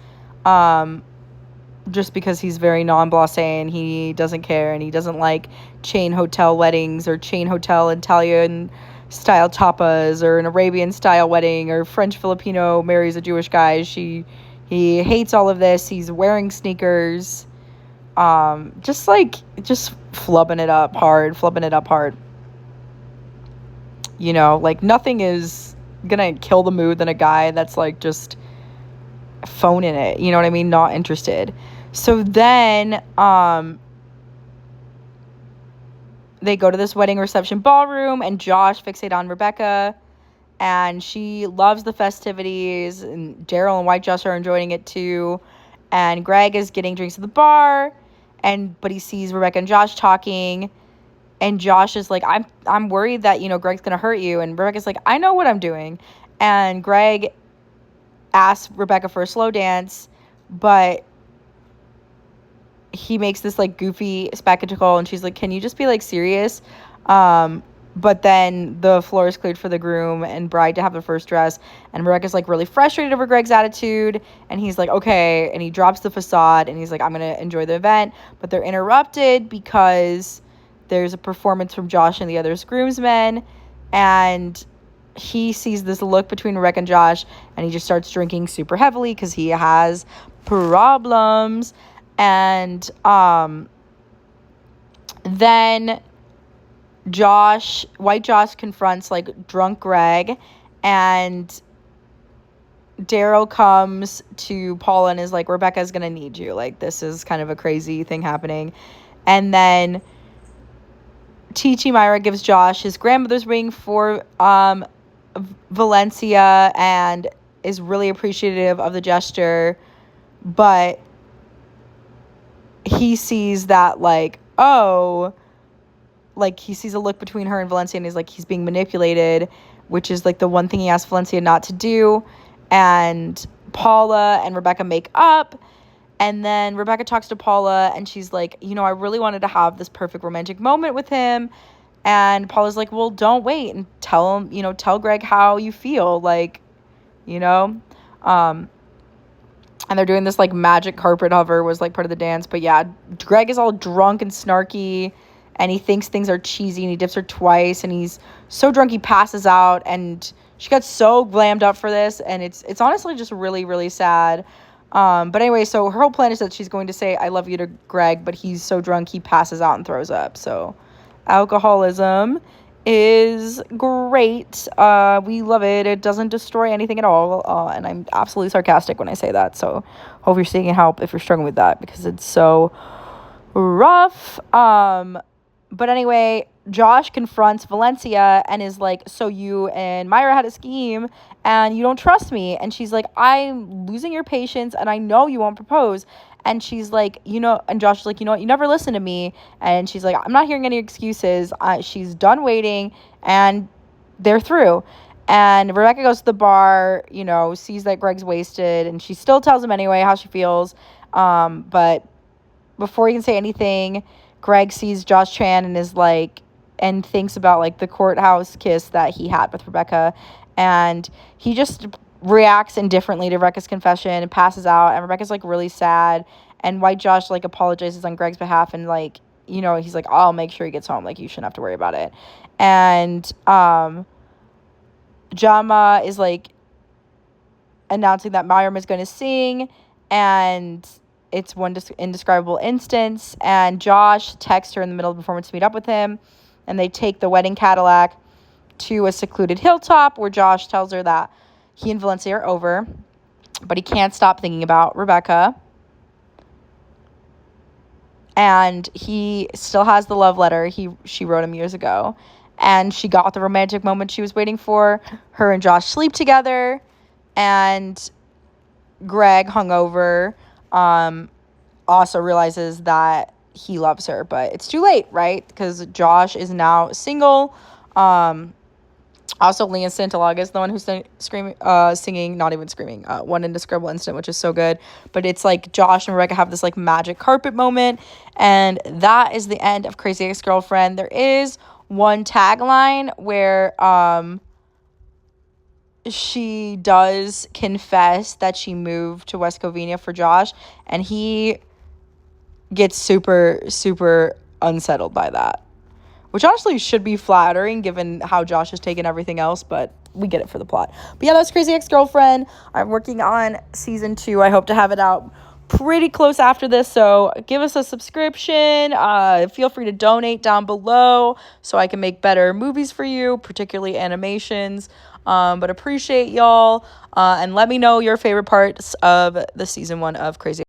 just because he's very non-blasé and he doesn't care, and he doesn't like chain hotel weddings or chain hotel Italian style tapas or an Arabian style wedding or French Filipino marries a Jewish guy. He hates all of this. He's wearing sneakers, just flubbing it up hard. Like nothing is gonna kill the mood than a guy that's like just phoning it, you know what I mean, not interested. So then they go to this wedding reception ballroom, and Josh fixated on Rebecca, and she loves the festivities, and Daryl and White Josh are enjoying it too, and Greg is getting drinks at the bar, but he sees Rebecca and Josh talking. And Josh is like, I'm worried that, Greg's going to hurt you. And Rebecca's like, I know what I'm doing. And Greg asks Rebecca for a slow dance, but he makes this, like, goofy spectacle. And she's like, can you just be, like, serious? But then the floor is cleared for the groom and bride to have their first dress. And Rebecca's, like, really frustrated over Greg's attitude. And he's like, okay. And he drops the facade. And he's like, I'm going to enjoy the event. But they're interrupted because there's a performance from Josh and the other groomsmen, and he sees this look between Rebecca and Josh, and he just starts drinking super heavily because he has problems. And then White Josh confronts like drunk Greg, and Daryl comes to Paula and is like, Rebecca's gonna need you. Like, this is kind of a crazy thing happening. And then T.G. Myra gives Josh his grandmother's ring for Valencia and is really appreciative of the gesture, but he sees that he sees a look between her and Valencia, and he's like, he's being manipulated, which is like the one thing he asked Valencia not to do. And Paula and Rebecca make up. And then Rebecca talks to Paula, and she's like, I really wanted to have this perfect romantic moment with him. And Paula's like, well, don't wait, and tell him, tell Greg how you feel, and they're doing this, like, magic carpet hover was, like, part of the dance. But, yeah, Greg is all drunk and snarky, and he thinks things are cheesy, and he dips her twice, and he's so drunk he passes out, and she got so glammed up for this, and it's honestly just really, really sad. But anyway, so her whole plan is that she's going to say I love you to Greg, but he's so drunk he passes out and throws up. So alcoholism is great. We love it. It doesn't destroy anything at all. And I'm absolutely sarcastic when I say that. So hope you're seeking help if you're struggling with that, because it's so rough. But anyway, Josh confronts Valencia and is like, so you and Myra had a scheme and you don't trust me. And she's like, I'm losing your patience and I know you won't propose. And she's like, and Josh is like, you know what, you never listen to me. And she's like, I'm not hearing any excuses. She's done waiting, and they're through. And Rebecca goes to the bar, sees that Greg's wasted, and she still tells him anyway how she feels. But before he can say anything, Greg sees Josh Tran and is like, and thinks about like the courthouse kiss that he had with Rebecca, and he just reacts indifferently to Rebecca's confession and passes out, and Rebecca's like really sad, and White Josh like apologizes on Greg's behalf, and like, you know, he's like, I'll make sure he gets home, like you shouldn't have to worry about it. And Jama is like announcing that Myram is going to sing, and it's one indescribable instance, and Josh texts her in the middle of the performance to meet up with him, and they take the wedding Cadillac to a secluded hilltop where Josh tells her that he and Valencia are over, but he can't stop thinking about Rebecca, and he still has the love letter she wrote him years ago, and she got the romantic moment she was waiting for. Her and Josh sleep together, and Greg, hungover, also realizes that he loves her, but it's too late, right? Because Josh is now single. Also, Leah Santalaga is the one who's singing, not even screaming, One Indescribable Instant, which is so good. But it's like Josh and Rebecca have this like magic carpet moment, and that is the end of Crazy Ex-Girlfriend. There is one tagline where she does confess that she moved to West Covina for Josh, and he gets super, super unsettled by that, which honestly should be flattering given how Josh has taken everything else, but we get it for the plot. But yeah, that's Crazy Ex-Girlfriend. I'm working on season 2. I hope to have it out pretty close after this, so give us a subscription. Feel free to donate down below so I can make better movies for you, particularly animations. But appreciate y'all, and let me know your favorite parts of the season 1 of Crazy